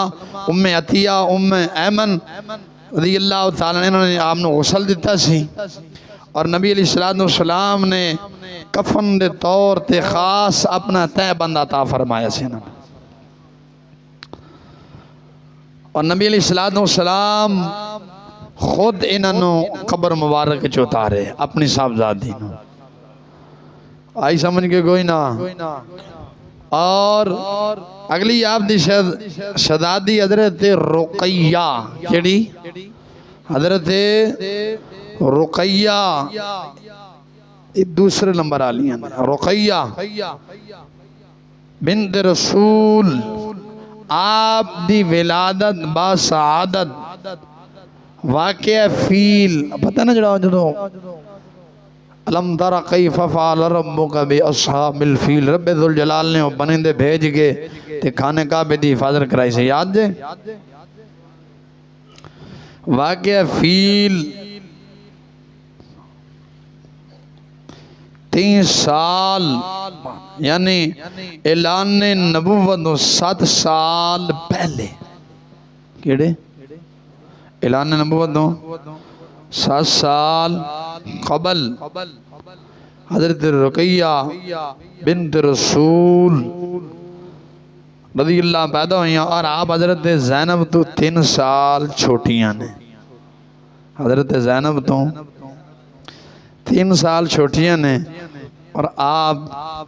ام عطیہ ام ایمن رضی اللہ تعالیٰ انہوں نے آپ نے غسل دیتا سی اور نبی علیہ السلام نے کفن دے طور تے خاص اپنا تہ بند عطا فرمایا سی اور نبی علیہ السلام خود انہوں قبر مبارک چوتارے اپنی صاحبزادی نو آئی سمجھ کے کوئی نہ اور اگلی آپ دی شہزادی حضرت رقیہ کیڑی حضرت رقیہ دوسرے نمبر آلی ہیں رقیہ بنت رسول آپ دی ولادت با سعادت واقعہ فیل پتہ نہ جڑا جدو علم تر کیف فعل ربک باصحاب الفیل رب ذوالجلال نے وہ بنندے بھیج کے تے کھانے کعبے دی حفاظت کرائی سے یاد جے واقعہ فیل 3 سال یعنی اعلان نبوت 7 سال پہلے کیڑے اعلان نبوت 7 سال قبل حضرت رقیہ بنت رسول رضی اللہ پیدا ہوئی ہیں اور آپ حضرت زینب تو 3 سال چھوٹیاں نے حضرت زینب تو 3 سال چھوٹیاں نے اور آپ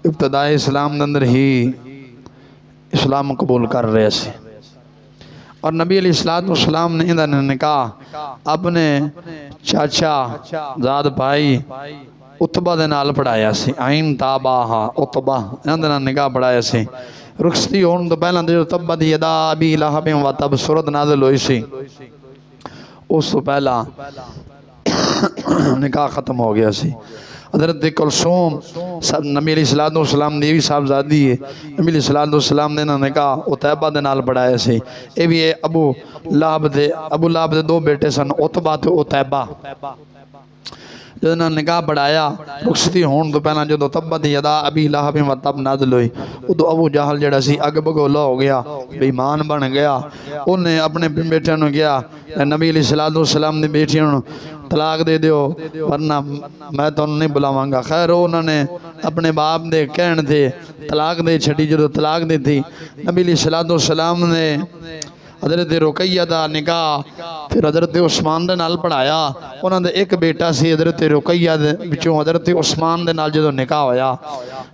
ابتدائی اسلام کے اندر ہی اسلام قبول کر رہے سے اور نبی علیہ السلام نے انہیں نکاح اپنے چاچا زاد بھائی عتبہ دے نال پڑھایا سی عین تاباہا عتبہ انہیں نکاح پڑھایا سی رخصتی ہون تو پہلا جو تبت یدا ابی لہب و تب سورت نازل ہوئی سی اس تو پہلا نکاح ختم ہو گیا سی حضرت کلثوم نبی علیہ السلام دیوی صاحب زادی ہے نبی علیہ السلام نے نکاح عتیبہ دے نال پڑھایا سی اے بھی ابو لہب دے 2 بیٹے سن عتبہ تے عتیبہ جدو انہاں نکاح پڑھایا رخصتی ہون تو پہلا جدو تبت یدا ابی لہب و تب نازل ہوئی ادو ابو جہل جڑا سی اگ بگولا ہو گیا بے ایمان بن گیا انہیں اپنے بیٹے نو گیا نبی علیہ السلام نے بیٹیاں طلاق دے دیو ورنہ میں تو نہیں بلاواں گا خیر انہوں نے اپنے باپ دے کہن تھے طلاق دے چھٹی جدو طلاق دے تھی نبی علیہ السلام نے حضرت رقیہ دا نکاح پھر حضرت عثمان دے نال پڑھایا انہوں نے ایک بیٹا سی حضرت رقیہ دے بچوں حضرت عثمان دے نال جدو نکاح ہویا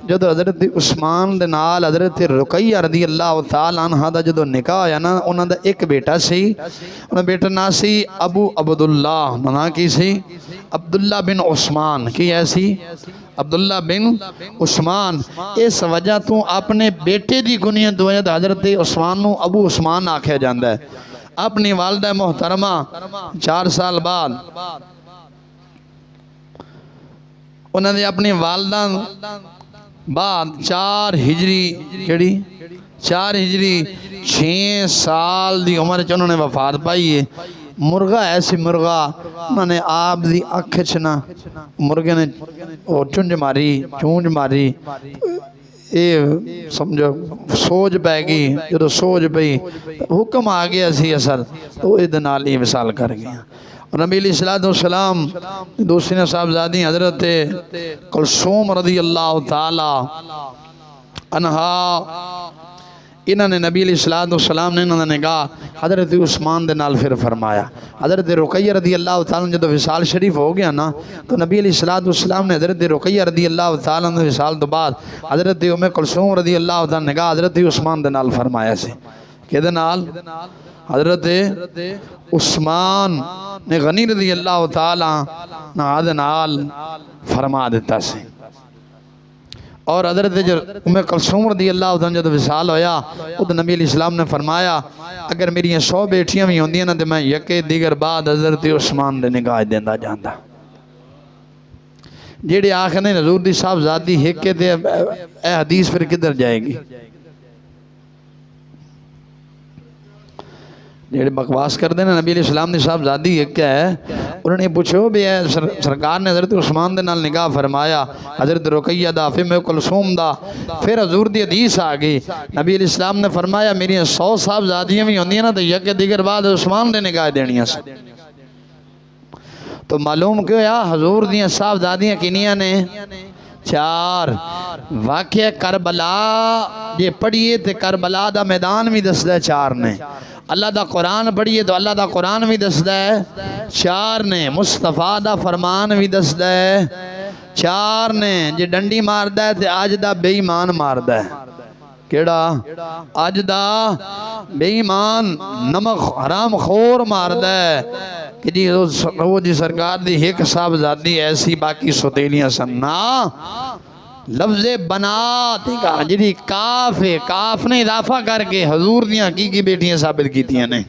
جدو حضرت عثمان دے نال حضرت رقیہ رضی اللہ تعالیٰ عنہ دا جدو نکاح ہویا نا انہوں نے ایک بیٹا سی انہوں نے بیٹا نا سی ابو عبداللہ نا کی سی عبداللہ بن عثمان کی ایسی عبداللہ بن عثمان اس وجہ تو اپنے بیٹے دی گنیاں دوئے دا حضرت عثمان نو ابو عثمان آکھے جاندہ ہے اپنی والدہ محترمہ 4 سال بعد انہوں نے اپنی والدہ بعد 4 ہجری کیڑی 4 ہجری 6 سال دی عمر چ انہوں نے وفات پائی ہے مرغا ایسی مرغا انہوں نے آپ دی اکھچنا مرغے نے چونج ماری سمجھو سوج پہ گئی جدو سوج پہ حکم آگیا سی اثر تو ادنال ہی وصال کر گیا اور نبی علیہ السلام دوسری صاحبزادی حضرت کلثوم رضی اللہ تعالی عنہا انہوں نے نبی علیہ السلام نے انہوں نے کہا حضرت عثمان دے نال پھر فرمایا حضرت رقیہ رضی اللہ تعالیٰ جدو وصال شریف ہو گیا نا تو نبی علیہ السلام نے حضرت رقیہ رضی اللہ تعالیٰ نے وصال تو بعد حضرت ام کلثوم رضی اللہ تعالیٰ نے کہا حضرت عثمان دے نال فرمایا سے کہ دے نال حضرت عثمان نے غنی رضی اللہ تعالیٰ نے نال فرما دیتا سے اور حضرت ام کلثوم رضی اللہ عنہ جب وصال ہویا تو نبی علیہ السلام نے فرمایا اگر میری 100 بیٹیاں بھی ہوندی ہیں نا تو میں یکے دیگر بعد حضرت عثمان دے نگاہ دیندا جاندا جیڑے آخر نے حضور دی صاحبزادی ہک کے دے اے حدیث پھر کدھر جائے گی جیڑے بکواس کر دینا نبی علیہ السلام نے صاحبزادی ایک کیا ہے انہوں نے پوچھو بھی سرکار نے حضرت عثمان دے نال نکاح فرمایا حضرت رقیہ دا پھر ام کلثوم دا پھر حضور دی حدیث آ گئی نبی علیہ السلام نے فرمایا میری 100 صاحبزادیاں بھی ہوندی ہیں نا تو یک دیگر بعد عثمان دے نکاح دینیاں سے تو معلوم کیوں یا حضور دیاں صاحبزادیاں کنیاں نے 4 واقعہ کربلا یہ پڑھیے تے کربلا دا میدان بھی دس دے 4 نے اللہ دا قرآن پڑھیے تو اللہ دا قرآن بھی دس دے 4 نے مصطفیٰ دا فرمان بھی دس دے 4 نے جے ڈنڈی مار دے تے آج دا بے ایمان مار دے کیڑا آج دا بے ایمان نمک حرام خور مار دے کہ جی وہ جی سرکار دی ایک صاحبزادی ایسی باقی ستیلیاں سننا لفظ بنات جی کاف ہے کاف نے اضافہ کر کے حضور دیاں کی بیٹیاں ثابت کیتیاں نے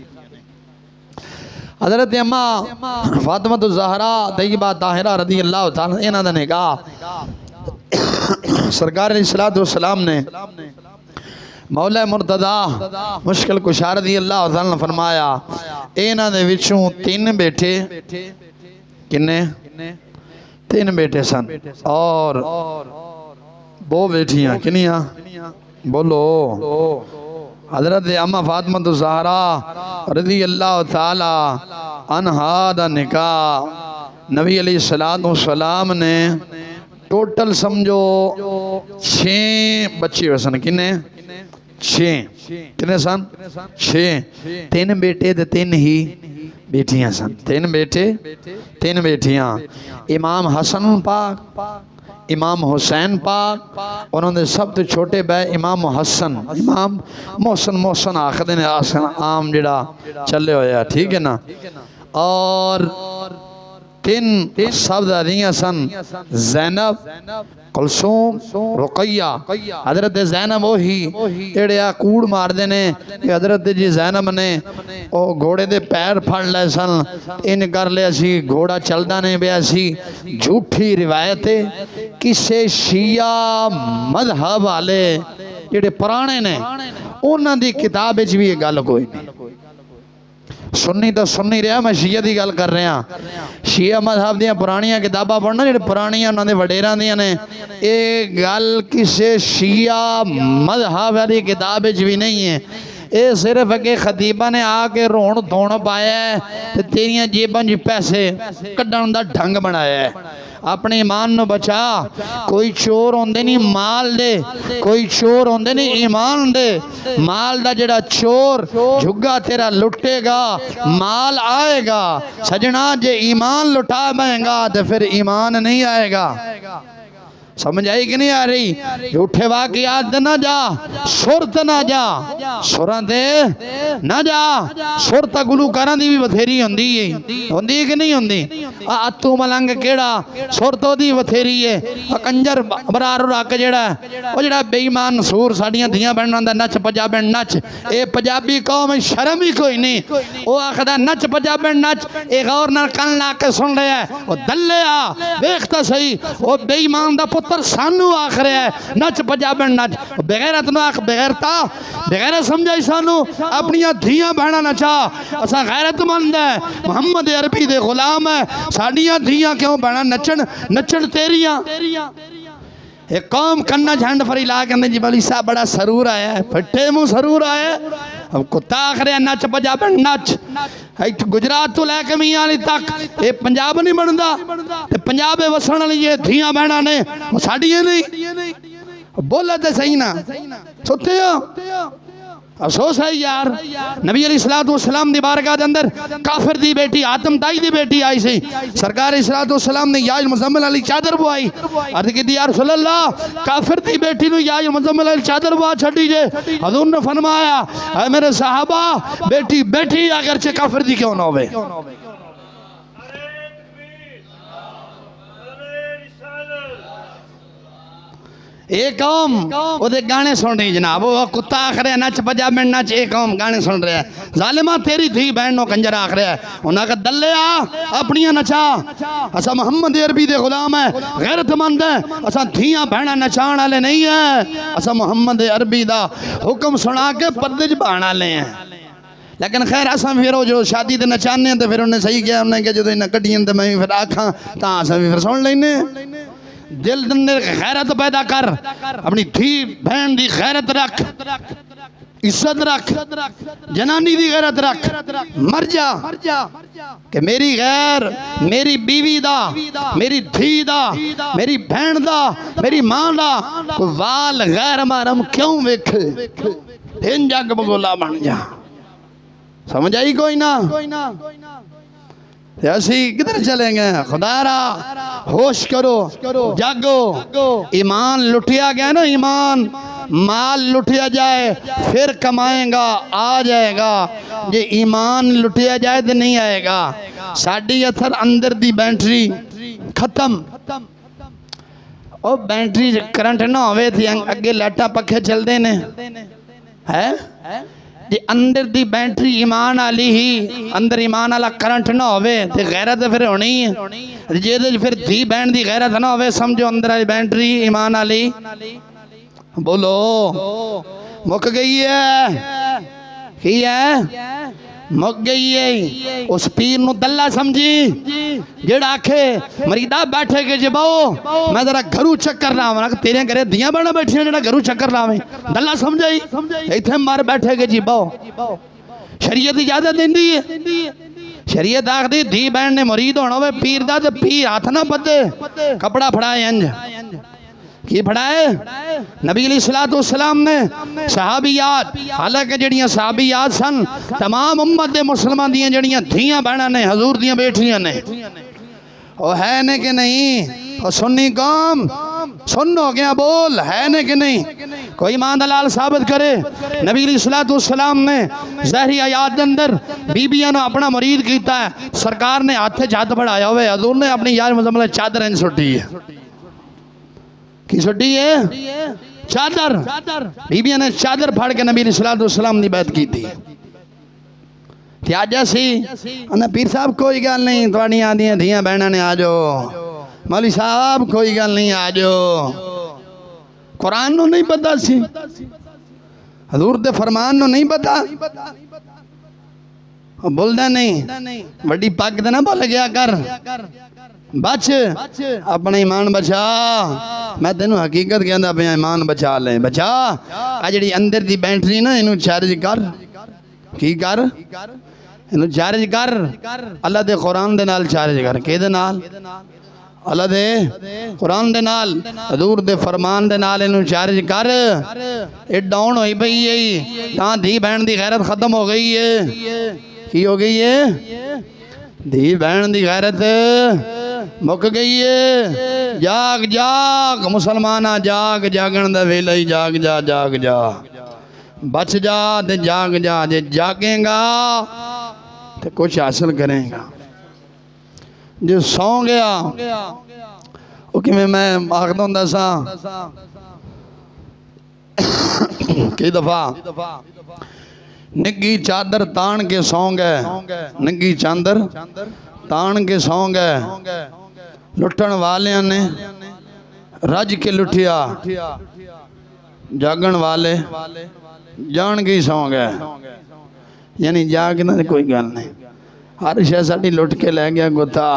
حضرت اماں فاطمہ الزہرا طیبہ طاہرہ رضی اللہ تعالیٰ انہاں دا نکاح سرکار علیہ السلام نے مولا مرتضی مشکل کشا رضی اللہ تعالیٰ نے فرمایا انہاں دے وچوں 3 بیٹے کنے 3 بیٹے سن اور 2 بیٹیاں کنیاں بولو حضرت اماں فاطمہ الزہرا رضی اللہ تعالی عنہا دا نکاح نبی علیہ السلام نے ٹوٹل سمجھو 6 بچے سن کنے 6 کنے سن 6 3 بیٹے تے 3 ہی بیٹیاں سن 3 بیٹے 3 بیٹیاں امام حسن پاک امام حسین پاک انہوں نے سب تو چھوٹے بے امام حسن امام محسن آخر نے عام جڑا چلے ہویا ٹھیک ہے نا اور 3 صاحبزادیاں سن زینب کلثوم رقیہ حضرت زینب وہی ایڑے کوڑ مار دینے کہ حضرت جی زینب نے گھوڑے دے پیر پھڑ لے سن ان کر لے سی گھوڑا چلدا نہیں بیا سی جھوٹھی روایتیں کسے شیعہ مذہب والے جڑے پرانے نے انہاں دی کتاب وچ بھی یہ گل کوئی نہیں سنی تو سنی رہا، میں شیعہ دی گل کر رہا. شیعہ مذہب دیاں پرانیاں کتاباں پڑھنا جڑے پرانیاں انہاں دے وڈیراں دیاں نے، اے گل کسے شیعہ مذہب والی کتاب وچ بھی نہیں ہے. اے صرف کہ خطیبہ نے آ کے رون دھون پایا ہے تے تیریاں جیباں جی پیسے کڈن دا ڈھنگ بنایا ہے. اپنے ایمان نو بچا. کوئی چور ہوندے نہیں مال دے، کوئی چور ہوندے نہیں ایمان دے. مال دا جڑا چور جھگا تیرا لٹے گا، مال آئے گا. سجنا جے ایمان لٹا بہیں گا تو پھر ایمان نہیں آئے گا. سمجھ آئی کہ نہیں آ رہی؟ جھوٹے واقعات نہ جا، سرت نہ جا، سراں تے نہ جا. سرت گلوکاراں دی بھی بتھیری ہوندی ہے کہ نہیں ہوندی؟ اتو ملنگ کیڑا سرتوں دی بتھیری ہے. کنجر برار رک جڑا او جڑا بے ایمان سور ساڈیاں دھیاں بہناں دا نچ پجابن نچ. اے پنجابی قوم شرم ہی کوئی نہیں. او آکھدا نچ پجابن نچ. اے غور نال کن لا کے سن رہا ہے. او دلیا ویکھتا صحیح، او بے ایمان دا پتر سانو آخ رہا ہے نچ پجابن نچ. بغیرت نو آخ بغیرتا، بغیرت سمجھائی سانو اپنیاں دھیاں بہنا نچا. اساں غیرت مند ہے، محمد عربی دے غلام ہے. ساڈیاں دھیاں کیوں بہنا نچن؟ نچن تیریاں. ایک قوم کنہ جھنڈ فری لا کے جی بلی صاحب بڑا سرور آیا ہے. پھٹے منہ سرور آیا ہے. اب کتا آخ رہے ہیں نچ پجابن نچ. گجرات تو لے کے میاں علی تک یہ پنجاب نہیں بندا. پنجاب وسن والی یہ دھیاں بہنا نے ساڈیاں نہیں. بولا تے صحیح نا ستے ہو. افسوس ہے یار. نبی علیہ السلام دی بارگاہ دے اندر کافر دی بیٹی آتم تائی دی بیٹی آئی سی. سرکار السلام نے یا المزمل علی چادر بوائی. عرض کی دی یا رسول اللہ کافر دی بیٹی نو یا المزمل علی چادر بوا چھڑی جے. حضور نے فرمایا اے میرے صحابہ بیٹی بیٹی اگرچہ کافر دی کیوں نہ ہوئے. ایک قوم وہ دے گانے سن رہی جناب. وہ کتا آخ رہے ہیں نچ پجابن نچ. ایک قوم گانے سن رہے ہیں. ظالمہ تیری تھی بہن نو کنجر آخ رہے ہیں. انہاں کا دلیا اپنیاں نچا. اسا محمد عربی دے غلام ہے، غیرت مند ہے. اسا دھیاں بہنا نچان والے نہیں ہیں. اسا محمد عربی دا حکم سنا کے پردے چ بہان والے ہیں. لیکن خیر اساں پھر وہ جو شادی تے نچانے تے پھر انہیں صحیح کیا انہیں کہ جدو انہیں کٹیاں تے میں پھر آکھاں تاں اساں پھر سن لینے. دل اندر غیرت پیدا کر. اپنی دھی بہن دی غیرت رکھ، عزت رکھ، جنانی دی غیرت رکھ. مر جا کہ میری غیر میری بیوی دا، میری دھی دا، میری بہن دا، میری ماں دا کوئی وال غیر محرم کیوں ویکھے. ان جگ بگولا بن جا. سمجھ آئی کوئی نہ؟ ایسی کدھر چلیں گے؟ خدا را ہوش کرو، جاگو. ایمان لٹیا گیا نا، ایمان مال لٹیا جائے پھر کمائیں گا آ جائے گا. یہ ایمان لٹیا جائے تو نہیں آئے گا. ساڑی اتھر اندر دی بینٹری ختم. او بینٹری کرنٹ نہ ہوئے تھی اگے لیٹا پکھے چل دینے ہے. جی اندر دی بینٹری ایمان آلی ہی اندر ایمان آلا کرنٹ نہ ہوئے تے غیرت پھر ہونی ہے. جی پھر دھی بینٹ دی غیرت نہ ہوئے سمجھو اندر آلی بینٹری ایمان آلی بولو مک گئی ہے. کی ہے؟ مک گئی ہے. اس پیر نو دلہ سمجھی جیڑا آکھے مریدہ بیٹھے کے جی باؤ میں ذرا گھرو چکر لاؤں. تیرے گھرے دیاں بڑھنا بیٹھے ہیں جیڑا گھرو چکر لاؤں. دلہ سمجھائی ایتھے مار بیٹھے کے جی باؤ. شریعت اجازت دین دی ہے. شریعت آکھ دی دھی بہن نے مرید ہونا ہوئے پیر دا تے پیر ہاتھ نہ بدے کپڑا پھڑائے انج. کی پڑھائے؟ نبی علیہ السلام نے صحابیات، حالانکہ جڑیاں صحابیات سن تمام امت دے مسلمان دیاں جڑیاں دھیاں بہنا نے حضور دیاں بیٹھیاں نے. وہ ہے نے کہ نہیں؟ وہ سنی قوم سن ہو گیا بول ہے نے کہ نہیں؟ کوئی ایمان دلال ثابت کرے. نبی علیہ السلام نے ظاہری آیات دے اندر بیبیاں نے اپنا مرید کیتا ہے. سرکار نے ہاتھے جات بڑھایا ہوئے. حضور نے اپنی یار مزمل چادر ان سٹی ہے. کی سٹی ہے؟ چادر. بیبیاں نے چادر پھاڑ کے نبی علیہ السلام نے بیعت کی تھی. کیا جیسی انہیں پیر صاحب کوئی گل نہیں توڑی آدھی ہیں دھیاں بہنہ نے آجو. مولی صاحب کوئی گل نہیں آجو. قرآن نو نہیں پتا سی، حضور دے فرمان نو نہیں پتا. بولدا نہیں بڑی پگ تے نہ بھول گیا کر بچ اپنا ایمان بچا میں تینوں حقیقت کہندا پیا ایمان بچا لے بچا آ جڑی اندر دی بیٹری نا اینوں چارج کر کی کر اینوں چارج کر اللہ دے قرآن دے نال چارج کر کے دے نال اللہ دے قرآن دے نال حضور دے فرمان دے نال اینوں چارج کر اے ڈاؤن ہوئی پئی ہے تاں دھی بہن دی غیرت ختم ہو گئی ہے کی ہو گئی ہے دھی بہن دی غیرت مک گئی ہے جاگ جاگ مسلمانہ جاگ جاگن دا ویلا ہی جاگ جا جاگ جا بچ جا تے جاگ جا جے جاگیں گا تے کچھ حاصل کریں گا جو سو گیا وہ کہ میں آخدہ ہوں سا کئی دفعہ نگی چادر تان کے سو گئے نگی چادر تان کے سو گئے لٹن والیاں نے رج کے لٹیا جاگن والے جان کے سو گئے یعنی جاگنا کوئی گل نہیں ہر شے ساڈی لٹ کے لے گیا گتا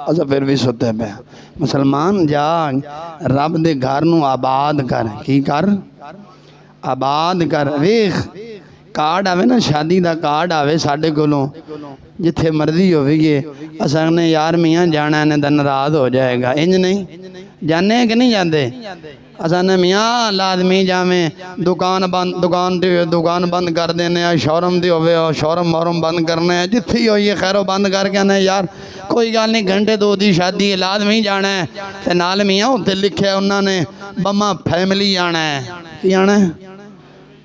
اسا پھر بھی ستے پہ مسلمان جاگ رب دے گھر نو آباد کر کی کر آباد کر ویخ کارڈ آوے نا شادی دا کارڈ آوے ساڈے کولوں جتھے مرضی ہوئے گے اساں نے یار میاں جانا ہے دن رات ہو جائے گا انج نہیں جانے کہ نہیں جاندے اساں نے میاں لازمی جاویں دکان بند کر دینے شورم دی ہوئے شورم مورم بند کرنے جتھی ہوئی خیرو بند کر کے آنے یار کوئی گل نہیں گھنٹے دو دی شادی لازمی جانا ہے تے نال میاں ہوتے لکھے انہوں نے بما فیملی آنا ہے کی آنا ہے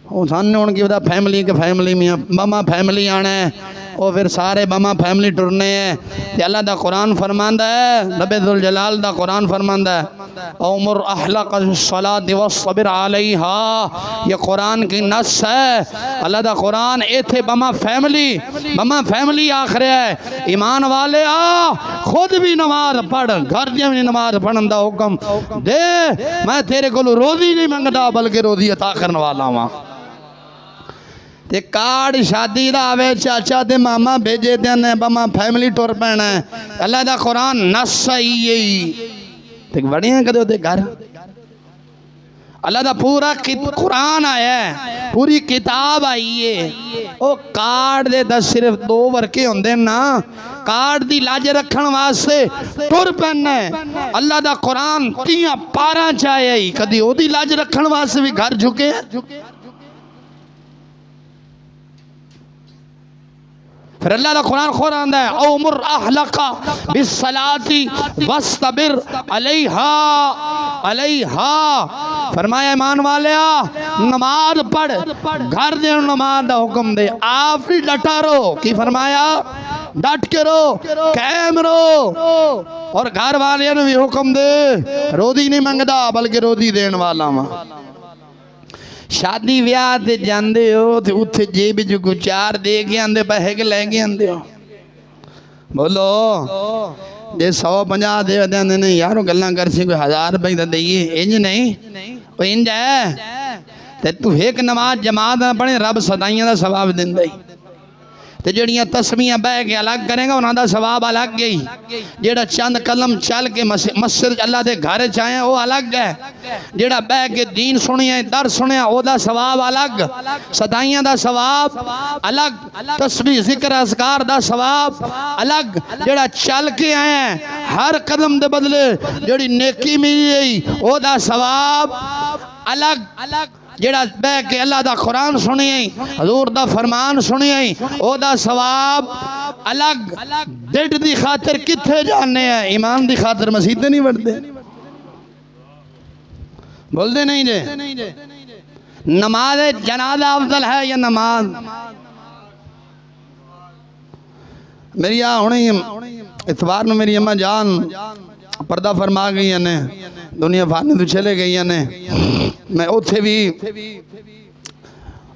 وہ سامنے ان کی بتا فیملی کے فیملی میاں بما فیملی آنا ہے اور پھر سارے بما فیملی ٹرنے ہیں کہ اللہ دا قرآن فرماندہ ہے رب ذوالجلال دا قرآن فرماندہ ہے امر احلق الصلاة والصبر علیہا یہ قرآن کی نص ہے اللہ دا قرآن ایتھے بما فیملی آخر ہے ایمان والے آ خود بھی نماز پڑھ گھر دیا بھی نماز پڑھن دا حکم دے میں تیرے کو روزی نہیں منگدا بلکہ روزی عطا کرنے والا ہوں تے کارڈ شادی دا آوے چاچا تے ماما بھیجے دینے بما فیملی ٹور پہنا ہے اللہ دا قرآن نص ہی تے بڑی ہیں کدے ہوتے گھر اللہ دا پورا قرآن آیا ہے پوری کتاب آئی ہے او کارڈ دے دا صرف 2 ورکے ہوندے نا کارڈ دی لاج رکھن واسطے ٹور پہننا ہے اللہ دا قرآن 3 پارا چاہے ہی کدی او دی لاج رکھن واسطے بھی گھر جھکے پھر اللہ دا قرآن خوران ہے اومر احلقا بالصلاة واستبر علیہا فرمایا ایمان والیا نماز پڑھ گھر دے نماز دا حکم دے آپ بھی ڈٹا رو کی فرمایا ڈٹ کے رو قائم رو اور گھر والے نے بھی حکم دے روزی نہیں منگدا بلکہ روزی دین والا ماں شادی ویاہ تے جاندے ہو تے اتھے جیب جو کو 4 دے کے آندے پیسے کے لے کے آندے ہو بولو جے 150 دے آندے نہیں یارو گلاں کر سی کوئی 1000 روپے دا دئیے انج نہیں وہ انج ہے تے تو ایک نماز جماعت نہ پڑھے رب صدائیاں دا ثواب دیندا ہی تے جڑیاں تسمیاں بہ کے الگ کریں گا انہاں دا ثواب الگ گئی جیڑا چند قلم چل کے مسجد اللہ دے گھر چاہیں وہ الگ ہے جیڑا بہ کے دین سنیا در سنیا او دا ثواب الگ صدائیاں دا ثواب الگ تسبیح ذکر اذکار دا ثواب الگ جیڑا چل کے آئے ہیں ہر قدم دے بدلے جیڑی نیکی ملی او دا ثواب الگ جیڑا بہ کے اللہ دا قرآن سنی حضور دا فرمان سنی او دا ثواب الگ ڈیٹ دی خاطر کتھے جانے ہیں ایمان دی خاطر مسیحتے نہیں بڑھتے بول دے نہیں جے نماز جنازہ افضل ہے یا نماز میری ہونے اتوار میں میری اماں جان پردہ فرما گئی ہیں دنیا فانی تو چلے گئی ہیں میں اتھے بھی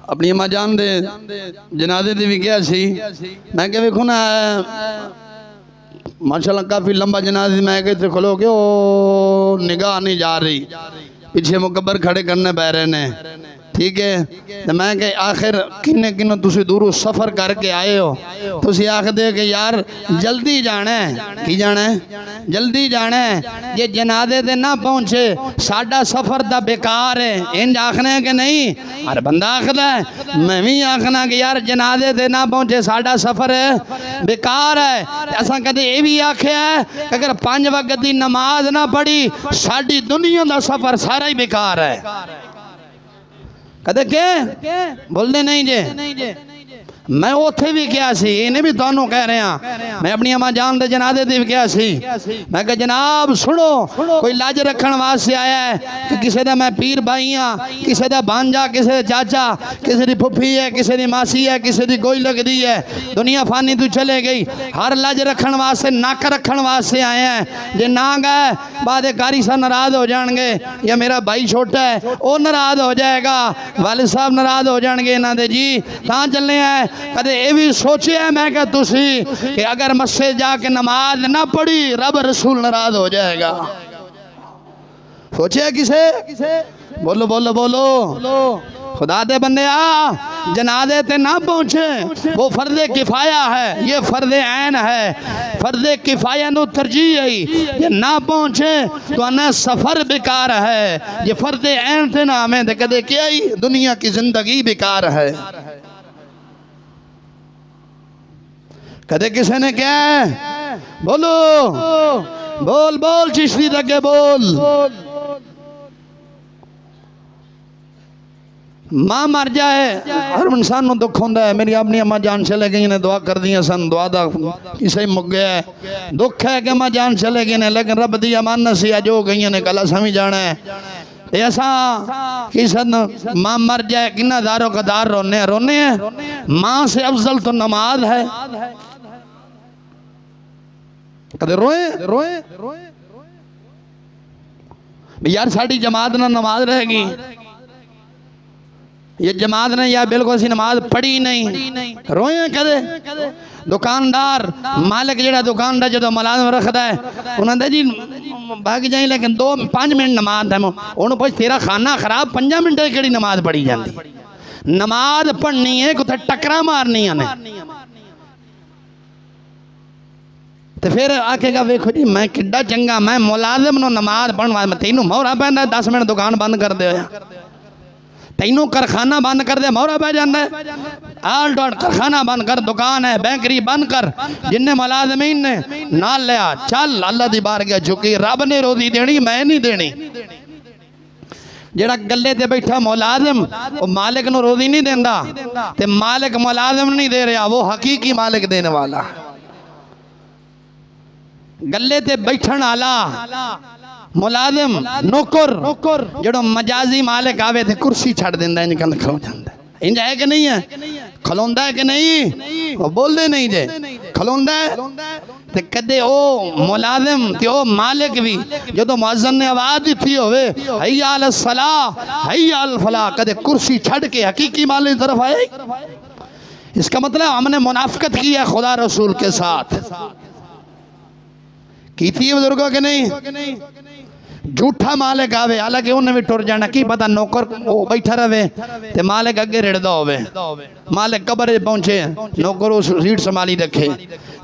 اپنی اماں جان دے جنازے دے بھی گیا سی میں کہ بھی کھونا ماشاءاللہ کافی لمبا جنازے میں کہ تے کھلو کہ نگاہ نہیں جا رہی پیچھے مکبر کھڑے کرنے بہ رہے نے ٹھیک ہے تو میں کہ آخر کنے کنے تسی دورو سفر کر کے آئے ہو تسی آخر دے کہ یار جلدی جانا ہے کی جانا ہے جلدی جانا ہے یہ جنازے دے نہ پہنچے ساڈا سفر دا بیکار ہے انج آخنا ہے کہ نہیں ہر بندہ آخر ہے میں بھی آخنا کہ یار جنازے دے نہ پہنچے ساڈا سفر بیکار ہے ایسا کہتے یہ بھی آکھے ہے کہ اگر 5 وقت دی نماز نہ پڑھی ساڈی دنیا دا سفر سارا ہی بیکار ہے کہتے کہ بولنے نہیں جے میں اوتھے بھی کیا سی انہیں بھی تانوں کہہ رہے ہیں میں اپنی اماں جان دے جنازے دی بھی کیا سی میں کہا جناب سنو کوئی لاج رکھن واسطے آیا ہے کہ کسے دا میں پیر بھائی ہاں کسے دا بانجا کسے دا چاچا کسے دی پھپھی ہے کسے دی ماسی ہے کسے دی کوئی لگ دی ہے دنیا فانی تو چلے گئی ہر لاج رکھن واسطے ناک رکھن واسطے آئے ہیں جے نہ گئے بعد کاری سا ناراض ہو جان گے یا میرا بھائی چھوٹا ہے وہ ناراض ہو جائے گا والد صاحب ناراض ہو جان گے نہ دے جی تاں چلنے ہیں کدے یہ بھی سوچے ہے میں کہ تسی کہ اگر مسجد جا کے نماز نہ پڑھی رب رسول ناراض ہو جائے گا سوچے ہے کسے بولو بولو بولو خدا دے بندے جنازے تے نہ پہنچے وہ فرض کفایہ ہے یہ فرض عین ہے فرض کفایہ نو ترجیح ہے یہ نہ پہنچے تو انہیں سفر بیکار ہے یہ فرض عین تے نہ ہمیں دے کدے کیا ہی دنیا کی زندگی بیکار ہے کدے کسے نے کیا ہے بولو بول بول چشتی لگے بول ماں مر جائے ہر انسان نو دکھ ہوندہ ہے میری اپنی اماں جان چلے گئی نے دعا کر دیا سن دعا دا کسے مک گیا ہے دکھ ہے کہ اماں جان چلے گئی نے لیکن رب دی امان نسیہ جو گئی نے کلا سمجھ جانا ہے ایسا کسی ماں مر جائے کنہ داروں کا دار رونے ہیں ماں سے افضل تو نماز ہے کدے روئے یار ساڑھی جماعت نہ نماز رہے گی یہ جماعت نے یا بالکل اسی نماز پڑھی نہیں روئے کدے دکاندار مالک جڑا دکاندار جدو ملازم رکھتا ہے انہوں نے جی بھاگ جائیں لیکن 5 منٹ نماز ہے انہوں پوچھ تیرا کھانا خراب 5 منٹ کیڑی نماز پڑھی جاندی نماز پڑھنی ہے کتے ٹکرا مارنی ہے تو پھر آکے گا ویکھو جی میں کڈا چنگا میں ملازم نو نماز پڑھن میں تینوں مورا پہندا 10 منٹ دکان بند کر دے ہویا تینوں کارخانہ بند کر دے مورا پہ جاندہ ہے آل ڈاٹ کارخانہ بند کر دکان ہے بینکری بند کر جن نے ملازمین نے نال لیا چل اللہ دی بارگاہ جھکی رب نے روزی دینی میں نہیں دینی جڑا گلے تے بیٹھا ملازم وہ مالک نو روزی نہیں دیندہ تے مالک ملازم نہیں دے رہا وہ حقیقی مالک دینے والا گلے تے بیٹھن آلا ملازم نوکر جڑو مجازی مالک آوے تھے کرسی چھڑ دیندہ ہے نکل کھلو جاندہ ہے انجا ہے کہ نہیں ہے کھلوندہ ہے کہ نہیں وہ بول دے نہیں جے کھلوندہ ہے تے کدے او ملازم تے او مالک بھی جو تو معزن نے آواز دی تھی ہوئے حیّ علی الصلاة حیّ علی الفلاح کدے کرسی چھڑ کے حقیقی مالک طرف آئے اس کا مطلب ہم نے منافقت کی ہے خدا رسول کے ساتھ کی تھی بزرگوں کے نہیں جھوٹا مالک آوے حالانکہ انہیں بھی ٹر جانا کی پتا نوکر بیٹھا رہے تے مالک اگے رڑدا ہوئے مالک قبر پہنچے نوکر اس سیٹ سنبھالی رکھے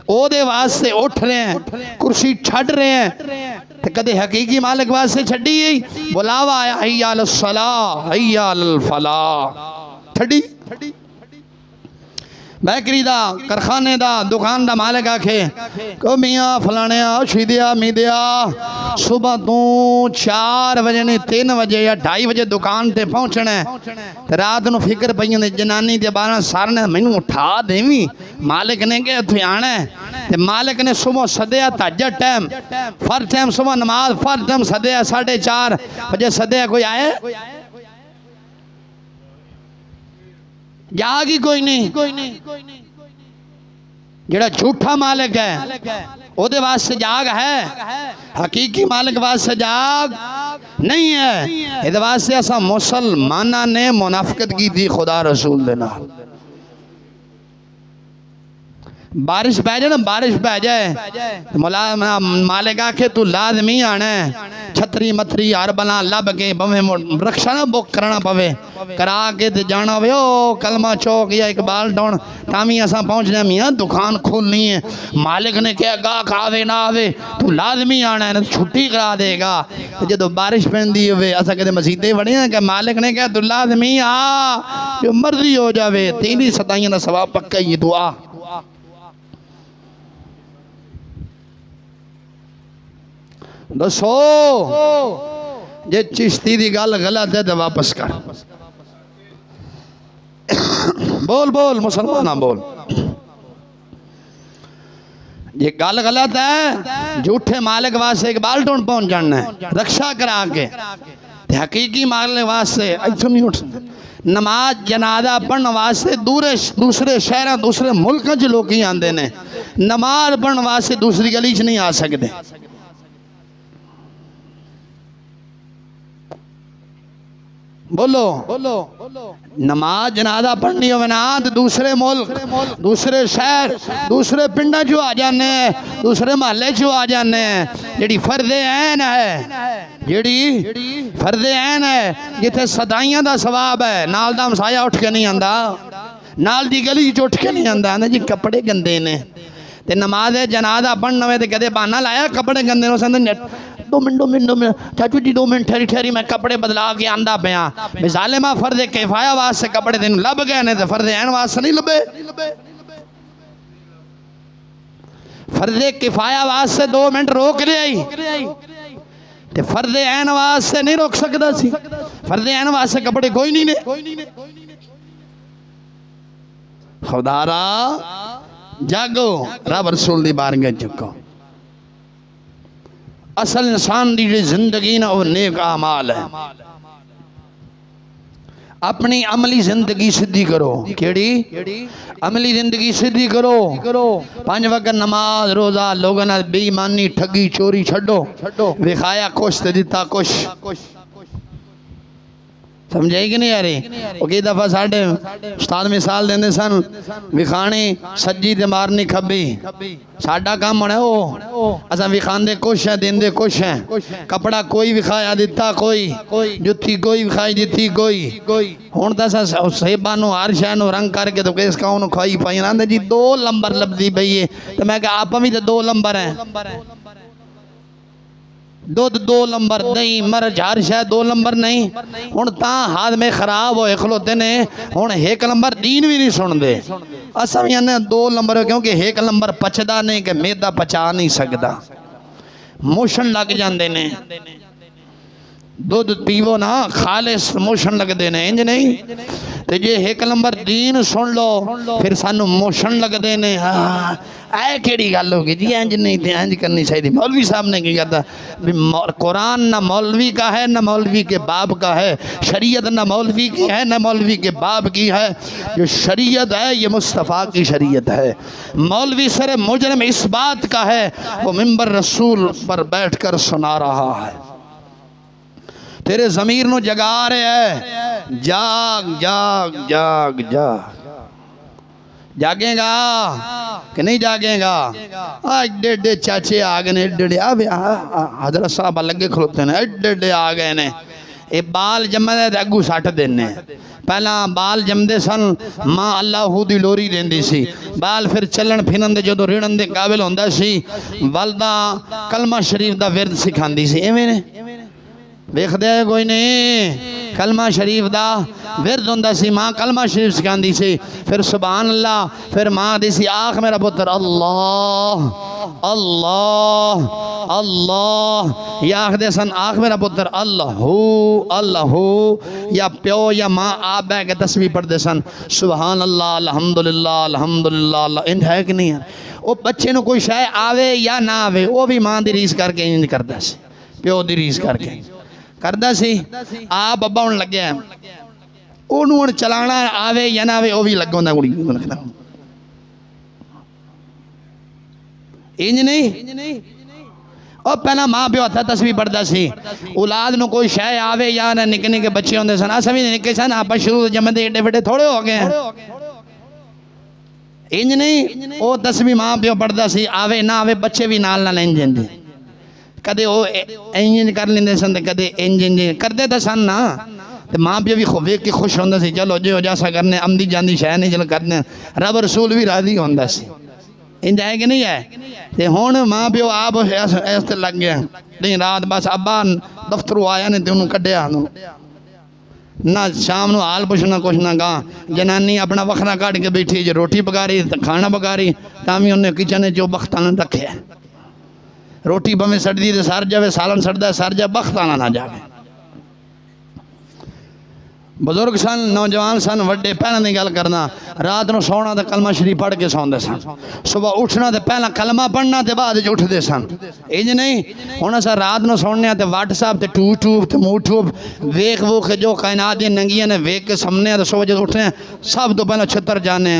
او دے واسطے اٹھ رہے ہیں کرسی چھڑ رہے ہیں تے کدے حقیقی مالک واسطے چھڑی گئی بلاوا آیا حی علی الصلاۃ حی علی الفلاح چھڑی بیکری دا کرخانے دا دکان دا مالک آکھے کو میاں فلانیا شیدیا میدیا صبح تو 4 بجے نہیں 3 بجے یا 2:30 بجے دکان تے پہنچنا ہے رات نو فکر پئیں نے جنانی دے 12 سارنے مینوں اٹھا دیویں مالک نے کہ اتھے آنا ہے تے مالک نے صبح سدیا تہجد ٹائم فرض ٹائم صبح نماز فرض ٹائم سدیا 4:30 بجے سدیا کوئی آئے جاگی کوئی نہیں جڑا جھوٹا مالک ہے او دے واسطے جاگ ہے حقیقی مالک واسطے جاگ نہیں ہے یہ دے واسطے ایسا مسلمانہ نے منافقت کی تھی خدا رسول دینا بارش پہ جائے نا، بارش پہ جائے مالک آکھے تو لازمی آنا ہے، چھتری متری ہر بنا لب کے بویں رکشا نہ بک کرنا پوے، کرا کے تے جانا ہوئے او کلمہ چوک یا اقبال ٹاؤن تامی اساں پہنچنے میاں دکان کھولنی ہے، مالک نے کہا گاہک آوے نہ آوے تو لازمی آنا ہے، چھٹی کرا دے گا۔ جدو بارش پہندی ہوئے اساں کہتے مسیدے بڑے ہیں کہ مالک نے کہا تو لازمی آ، جو مرضی ہو جاوے، تینی ستائیاں دا ثواب پکا ہی دعا۔ دسو جے چشتی دی گل غلط ہے تو واپس کر، بول بول مسلمانہ بول، یہ گل غلط ہے جھوٹے مالک واسطے اقبال ٹون پہنچ جانا ہے رکشا کرا کے، حقیقی مالک واسطے ایتھوں نہیں اٹھ سکتے۔ نماز جنازہ پڑھن واسطے دوسرے شہراں دوسرے ملکاں چ لوگ ہی آندے نے، نماز پڑھن واسطے دوسری گلی چ نہیں آ سکتے۔ بولو نماز جنازہ پڑھنی ہوئے نا تو دوسرے ملک دوسرے شہر دوسرے پنڈا جو آ جانے ہیں، دوسرے محلے جو آ جانے ہیں، جیڑی فرض عین ہے، جیڑی فرض عین ہے، جتھے صدائیاں دا ثواب ہے، نال دا مسایا اٹھ کے نہیں آندا، نال دی گلی جو اٹھ کے نہیں آندا، جی کپڑے گندے نے تے نماز جنازہ پڑھنا ہوئے تے کدے بہانہ لایا کپڑے گندے نے، سندے دو منٹ چاچو جی 2 منٹ ٹھہری میں کپڑے بدلا کے آندا پیا، مثالے میں فرض کفایہ واسطے کپڑے دن لب گئے نے تے فرض عین واسطے نہیں لبے، فرض کفایہ واسطے 2 منٹ روک رہی تے فرض عین واسطے نہیں روک سکتا سی، فرض عین واسطے کپڑے کوئی نہیں نے۔ خدارا جاگو رب رسول دی بارگاہ چکو، اصل انسان دی زندگی نہ وہ نیک اعمال ہے، اپنی عملی زندگی سدھی کرو، کیڑی عملی زندگی سدھی کرو، 5 وقت نماز روزہ لوگوں نے بے ایمانی ٹھگی چوری چھڈو، وکھایا کچھ تے دتا کچھ، سمجھائی کہ نہیں آ رہی؟ وہ کئی دفعہ ساڑھے استاد مثال دیندے سن وکھانی سجی تے مارنی کھبی، ساڑھا کام ہونا ہے وہ اساں وکھاندے کچھ ہیں دیندے کچھ ہیں، کپڑا کوئی وکھایا دیتا کوئی، جتی کوئی وکھائی دیتی کوئی، ہون تا صحیبانو ہر شہنو رنگ کر کے تو کس کاؤنو کھائی پائیں آندے جی 2 لمبر لبدی بھئیے، تو میں کہا آپ بھی تو 2 لمبر ہیں، دودھ 2 لمبر نہیں، مرج ہر شاہ 2 لمبر نہیں، ہون تاں ہاتھ میں خراب ہوئے کھلوتے نے، ہون 1 لمبر دین بھی نہیں سن دے، اسم یعنی 2 لمبر کیونکہ 1 لمبر پچدا نہیں کہ میدہ پچا نہیں سکدا، موشن لگ جاندے نے، دودھ پیو نا خالص موشن لگ دینے، انج نہیں، تو جے 1 لمبر دین سن لو پھر سانو موشن لگ دینے، اے کیڑی گل ہوگی جی انج نہیں تھے انج کرنی چاہیے، مولوی صاحب نے کہا تھا قرآن نہ مولوی کا ہے نہ مولوی کے باپ کا ہے، شریعت نہ مولوی کی ہے نہ مولوی کے باپ کی ہے، جو شریعت ہے یہ مصطفیٰ کی شریعت ہے، مولوی سر مجرم اس بات کا ہے وہ منبر رسول پر بیٹھ کر سنا رہا ہے، تیرے ضمیر نو جگا رہے ہے، جاگ جاگ جاگ جاگ، جاگیں گا کہ نہیں جاگیں گا؟ آج ڈیڈے چاچے آگئے ڈیڈے حضرت صاحب لگے کھلوتے ہیں ڈیڈے آگئے نے، اے بال جمع دے اگو ساٹھ دینے، پہلا بال جم دے سن ماں اللہ دی لوری دین دی سی، بال پھر چلن پھنن دے جدو ریڑن دے قابل ہوندہ سی، والدہ کلمہ شریف دا ورد سکھان دی سی، ایویں نے دیکھ دے کوئی نہیں، کلمہ شریف دا ورد ہوندہ سی، ماں کلمہ شریف سکھان دی سی، پھر سبحان اللہ، پھر ماں دی سی آنکھ میرا پتر اللہ اللہ اللہ، یا آنکھ دے سن آنکھ میرا پتر اللہ اللہ، یا پیو یا ماں آپ بے کے تسبیح پڑھ دے سن سبحان اللہ الحمدللہ الحمدللہ اللہ، انج ہے کہ نہیں ہے؟ وہ بچے نو کوئی شے آوے یا نہ آوے وہ بھی ماں دی ریس کر کے انج کردہ سی، پیو دی ریس کر کے کردہ سی، آپ ابا ان لگے ہیں انہوں چلانا آوے یا نہ آوے وہ بھی لگوں دا گوڑی انج نہیں، اور پہلا ماں پیو تھا تسبیح پڑھدا سی، اولاد نو کوئی شے آوے یا نہ، نکے نکے بچے ہوندے سن، اساں بھی نکے سن، آپ شروع جمع دے ایڈے وڈے تھوڑے ہو گئے ہیں، انج نہیں وہ 10ویں ماں پیو پڑھدا سی آوے نہ آوے بچے بھی نال نہ لین جاندے کدے وہ انج کر لیندے سن تے کدے انج کردے تے سن نا تے ماں پیو بھی ویکھ کے خوش ہوندا سی چلو جو جیسا کرنے امدی جاندی شے نہیں چلو کرنے رب رسول بھی راضی ہوندا سی انج ہے کہ نہیں ہے تے ہن ماں پیو آپ اس تے لگ گیا نہیں رات بس ابا دفتروں آیا نے تے انہوں کڈیا نہ شام نو حال پوچھنا کچھ نہ گاں جنانی اپنا وکھرا کٹ کے بیٹھی جو روٹی پکا رہی کھانا پکا رہی تامی انہیں کچن جو بختانہ رکھے روٹی بمیں سڑ دی تے سر جاوے سالن سڑ سر جا بختانہ نہ جاوے بزرگ سن نوجوان سن وڈے پہلے نہیں گل کرنا رات نو سونا تے کلمہ شریف پڑھ کے سوندے سن صبح اٹھنا تے پہلا کلمہ پڑھنا تے بعد جو اٹھدے سن انج نہیں ہونا سا رات نو سونے تے واٹس ایپ تے ٹوب تے موٹوب ویکھ وہ کہ جو کائنات دی ننگیاں نے ویکھ کے سامنے تے صبح جب اٹھنے سب تو پہلا چھتر جانے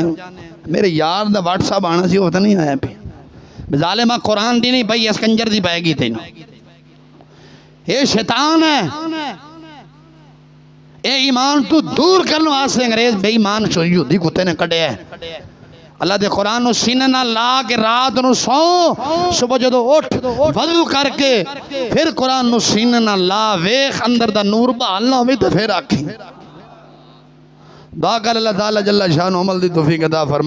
میرے یار دا واٹس ایپ آنا سی وہ تو نہیں آیا پہ ظالمہ قرآن دی نہیں بھائی اس کنجر دی پائے گی تینوں یہ شیطان ہے اے ایمان تو دور کرنے واسطے انگریز بے ایمان یہودی کتے نے کٹے ہے اللہ دے قرآن نو سینے نہ لا کے رات نو سو صبح جدو اٹھ وضو کر کے پھر قرآن نو سینے نہ لا ویخ اندر دا نور بحالنا ہوئی تو پھر آکھی دعا کر اللہ تعالی جل شان عمل دی توفیق عطا فرمائے